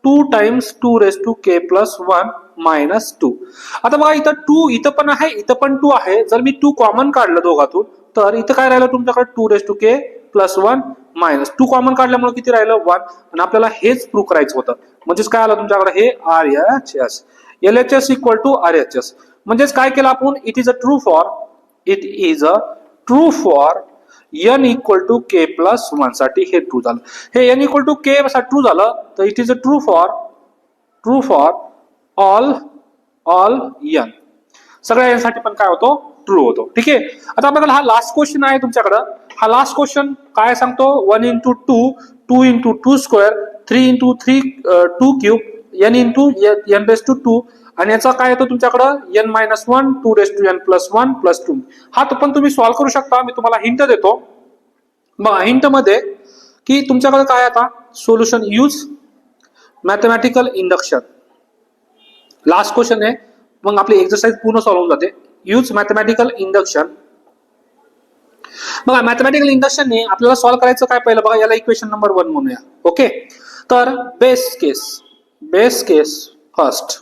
2 times 2 raise to K plus 1 minus 2. आता बघा इथं 2 इथं पण आहे इथं पण 2 आहे. जर मी 2 कॉमन काढलं दोघातून तर इथं काय राहिलं तुमच्याकडे 2 raise to K plus 1 minus 2 common काढल्यामुळे किती राहिलं 1 आणि आपल्याला हेच प्रूव्ह करायचं होतं. म्हणजेच काय आलं तुमच्याकडे हे RHS LHS equal to RHS. म्हणजेच काय केलं आपण it is a true for n equal to K plus 1 साठी हे ट्रू झालं. हे n इक्वल टू के साठी ट्रू झालं तर it is a true for all n सगळ्या n साठी पण काय होतो ट्रू होतो. ठीक आहे आता आपल्याकडे हा लास्ट क्वेश्चन आहे तुमच्याकडे. हा लास्ट क्वेश्चन काय सांगतो 1 into 2 2 into 2 square 3 into 3 2 cube n into n raise to 2 आणि याचा काय येतो तुमच्याकडे n minus 1 2 raise to n plus 1 plus 2. हा तो पण तुम्ही सॉल्व्ह करू शकता. मी तुम्हाला हिंट देतो बघा हिंट मध्ये की तुमच्याकडे काय आता solution use mathematical induction last question आहे. मग आपली एक्सरसाइज पूर्ण सॉल्व्ह होऊन जाते. Use mathematical induction. बघा मॅथमॅटिकल इंडक्शनने आपल्याला सॉल्व्ह करायचं काय पहिलं बघा याला इक्वेशन नंबर 1 म्हणूया. ओके तर base case first.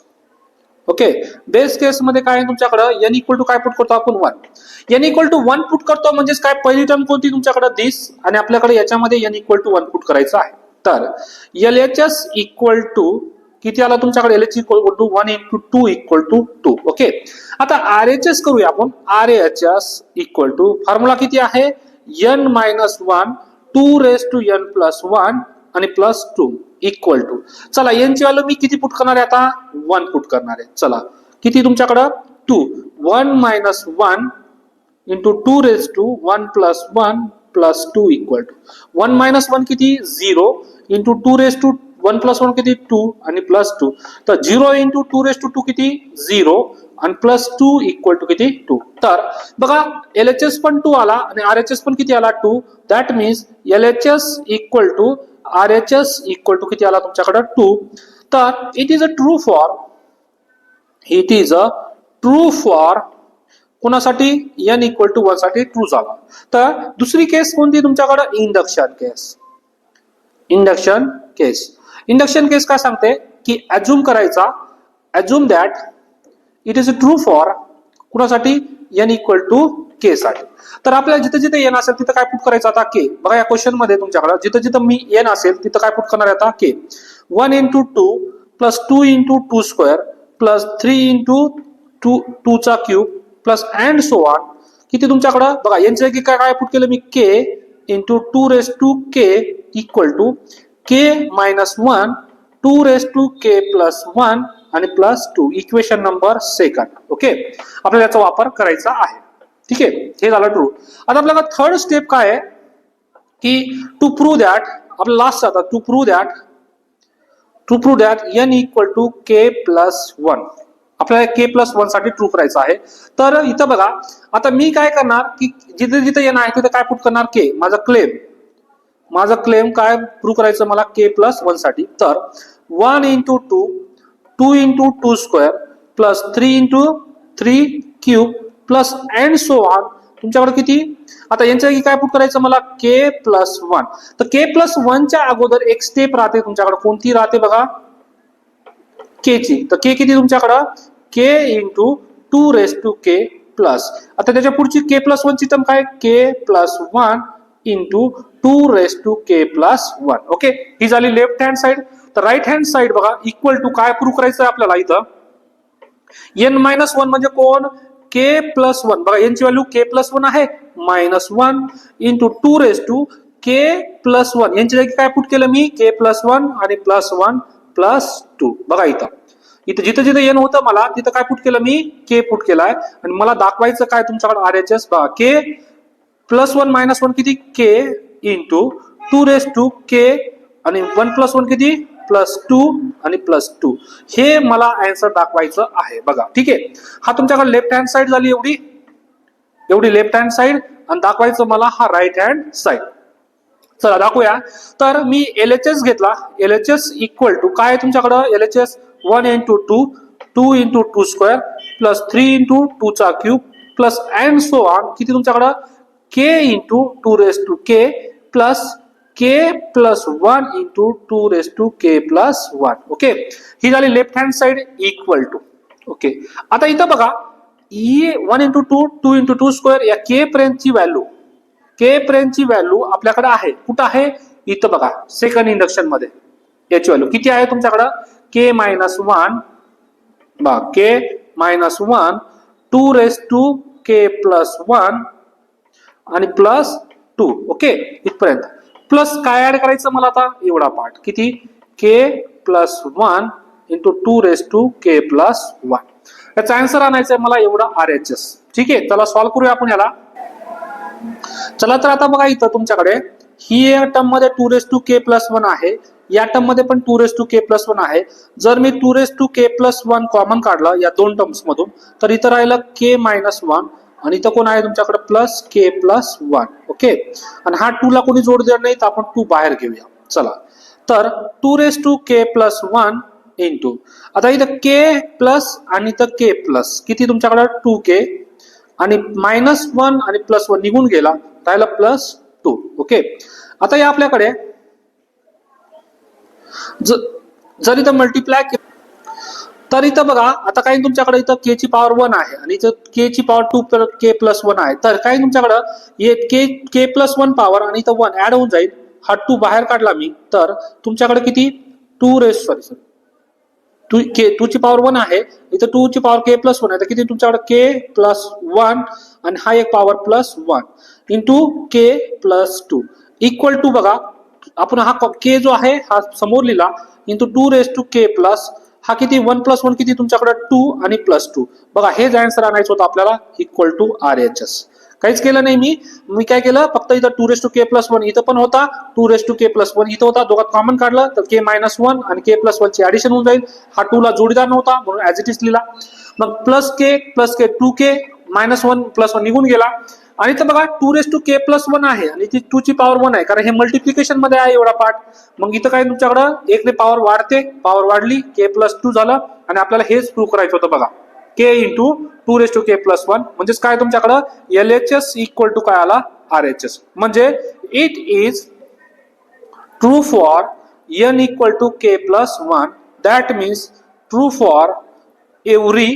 Okay base case मध्ये काय तुमच्याकडे n इक्वल टू काय पुट करतो आपण 1 n इक्वल टू 1 पुट करतो म्हणजेच काय पहिली टर्म कोणती तुमच्याकडे दिस आणि आपल्याकडे याच्यामध्ये n इक्वल टू 1 पुट करायचं आहे. तर LHS इक्वल टू किती आला तुमच्याकडे LHS equal to 1 into 2 equal to 2. Okay आता RHS करूया आपण. RHS इक्वल टू फॉर्म्युला किती आहे n minus 1 2 raise to n plus 1 आणि प्लस 2 इक्वल टू चला n ची व्हॅल्यू मी किती पुट करणार आहे आता 1 पुट करणार आहे. चला किती तुमच्याकडे 2 1 minus 1 into 2 raise to 1 plus 1 plus 2 equal to 1 minus 1 किती 0 इंटू 2 रेस टू 1 प्लस 1 किती 2 आणि प्लस 2. तर 0 इंटू 2 रेस टू 2 किती 0 आणि प्लस 2 इक्वल टू किती 2. तर बघा LHS पण 2 आला आणि RHS पण किती आला 2. That means LHS equal to RHS equal to किती आला तुमच्याकडे 2. तर it is a true for कोणासाठी n इक्वल टू 1 साठी ट्रू झाला. तर दुसरी केस कोणती तुमच्याकडे इंडक्शन केस काय सांगते की अज्युम करायचा that it is a true for कुणासाठी n इक्वल टू के साठी. तर आपल्याला जिथे जिथे n असेल तिथे काय पुट करायचं आता के. बघा या क्वेश्चन मध्ये तुमच्याकडे जिथे जिथे मी n असेल तिथे काय पुट करणार आता k 1 into 2 plus 2 into 2 square plus 3 into 2 चा cube plus and so on किती तुमच्याकडे बघा यांच्या की काय पुट केलं मी k into 2 raise to k equal to k minus 1 2 raise to K plus 1 आणि प्लस 2 इक्वेशन नंबर 2. ओके आपल्याला याचा वापर करायचा आहे. ठीक आहे हे झालं ट्रू. आता आपल्याला थर्ड स्टेप काय आहे की टू प्रूव्ह दॅट आपला लास्ट आता to prove that n equal to K plus 1 आपल्याला के प्लस 1 साठी ट्रू करायचं आहे. तर इथं बघा आता मी काय करणार की जिथे जिथे n आहे तिथे काय पुट करणार के माझा क्लेम माझं क्लेम काय प्रूव्ह करायचं मला k+1 साठी. तर 1 × 2 2 × 2 square plus 3 × 3 cube plus and so on. तुमच्याकडे किती, आता यांच्या काय पुट करायचं मला k+1. तर k+1 च्या अगोदर एक स्टेप राहते तुमच्याकडे, कोणती राहते बघा, k ची. तर k किती तुमच्याकडं k × 2k प्लस, आता त्याच्या पुढची k+1 ची टर्म काय k+1 × 2k+1. ओके, ही झाली लेफ्ट हँड साइड. तर राईट हँड साइड बघा इक्वल टू काय प्रूव्ह करायचं आपल्याला इथं, n-1 म्हणजे कोण k+1. बघा यांची व्हॅल्यू k+1 आहे, -1 × 2k+1. यांची जागी काय पुट केलं मी k+1 आणि +1 +2. बघा इथं जिथं जिथं n होतं मला तिथं काय पुट केलं मी k पुट केलाय. आणि मला दाखवायचं काय तुमच्याकडे RHS बघा k+1 -1 किती k × 2k आणि 1 + 1 किती +2 आणि +2. हे मला आन्सर दाखवायचं आहे बघा. ठीक आहे, हा तुमच्याकडे लेफ्ट हँड साइड झाली एवढी लेफ्ट हँड साइड, आणि दाखवायचं मला हा राईट हँड साइड. चला दाखवूया. तर मी LHS घेतला, LHS इक्वल टू काय तुमच्याकडं LHS 1 × 2 2 × 2 स्क्वेअर प्लस 3 × 2 चा cube plus and so on. किती तुमच्याकडं k × 2k plus k+1 × 2k+1. Okay, ही झाली left hand side equal to. Okay, आता इथं बघा 1 × 2 2 × 2 स्क्वेअर या k पर्यंतची व्हॅल्यू आपल्याकडे आहे. कुठं आहे इथं बघा सेकंड इंडक्शन मध्ये. याची व्हॅल्यू किती आहे तुमच्याकडं k-1 बघा k-1 2k+1 आणि +2. ओके, इथपर्यंत प्लस काय ऍड करायचं मला आता एवढा पार्ट किती k+1 × 2k+1. याचा आन्सर आणायचा आहे मला एवढा RHS. ठीक आहे, चला सॉल्व्ह करूया आपण याला. चला तर आता बघा इथं तुमच्याकडे ही या टर्म मध्ये 2k+1 आहे, या टर्म मध्ये पण 2k+1 आहे. जर मी 2k+1 कॉमन काढलं या दोन टर्म्स मधून तर इथं राहिलं k-1 आणि इथं कोण आहे तुमच्याकडे +k+1. ओके, आणि हा 2 ला कोणी जोड देणार नाही तर आपण 2 बाहेर घेऊया. चला तर 2k+1 इंटू आता इथं k प्लस आणि इथं k प्लस किती तुमच्याकडे 2k आणि -1 आणि +1 निघून गेला राहिला +2. ओके, आता या आपल्याकडे जर इथं मल्टिप्लाय तर इथं बघा आता काही तुमच्याकडे इथं k ची पॉवर 1 आहे आणि इथं k ची पॉवर 2 तर k+1 आहे. तर काही तुमच्याकडे k+1 पॉवर आणि इथं 1 ऍड होऊन जाईल. हा 2 बाहेर काढला मी तर तुमच्याकडे किती 2 ची पॉवर 1 आहे, इथं 2 ची पॉवर k+1 आहे. तर किती तुमच्याकडे k+1 आणि हा एक power +1 into k+2 equal to बघा आपण हा k जो आहे हा समोर लिहिला इंटू 2k+ हा किती 1 + 1 किती तुमच्याकडे 2 आणि +2. बघा हेच आन्सर आणायचं होतं आपल्याला इक्वल टू RHS. काहीच केलं नाही मी काय केलं फक्त इथं 2k+1 इथं पण होता 2k+1 इथं होता, दोघात कॉमन काढलं तर k-1 आणि k+1 ची ऍडिशन होऊन जाईल. हा 2 ला जोडीदार नव्हता म्हणून ऍज इट इज लिहिला. मग +k 2k -1 +1 निघून गेला आणि इथं बघा 2k+1 आहे आणि ती 2 ची पॉवर 1 आहे कारण हे मल्टिप्लिकेशन मध्ये आहे एवढा पार्ट. मग इथं काय तुमच्याकडं 1 ने पॉवर वाढते, पॉवर वाढली k+2 झालं आणि आपल्याला हेच प्रूव्ह करायचं होतं बघा k × 2k+1 म्हणजेच काय तुमच्याकडं LHS इक्वल टू काय आला RHS. म्हणजे it is true for n = k+1 that means true for every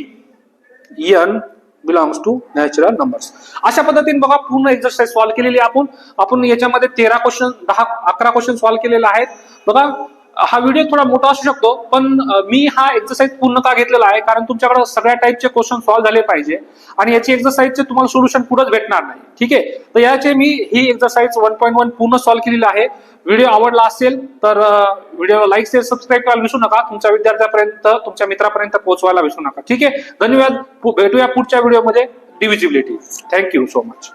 n belongs to natural numbers. अशा पद्धतीने बघा पूर्ण एक्सरसाइज सॉल्व्ह केलेली आपण याच्यामध्ये 13 क्वेश्चन 11 क्वेश्चन सॉल्व्ह केलेले आहेत. बघा हा व्हिडिओ थोडा मोठा असू शकतो पण मी हा एक्सरसाइज पूर्ण का घेतलेला आहे कारण तुमच्याकडे सगळ्या टाईपचे क्वेश्चन सॉल्व्ह झाले पाहिजे आणि याची एक्सरसाइजचे तुम्हाला सोल्युशन पुढेच भेटणार नाही. ठीक आहे, तर याचे मी ही एक्सरसाइज 1.1 पूर्ण सॉल्व्ह केलेली आहे. व्हिडिओ आवडला असेल तर व्हिडिओला लाईक शेअर सबस्क्राईब करायला विसरू नका, तुमच्या विद्यार्थ्यापर्यंत तुमच्या मित्रापर्यंत पोहोचवायला विसरू नका. ठीक आहे, धन्यवाद. भेटूया पुढच्या व्हिडिओमध्ये डिव्हिजिबिलिटी. Thank you so much.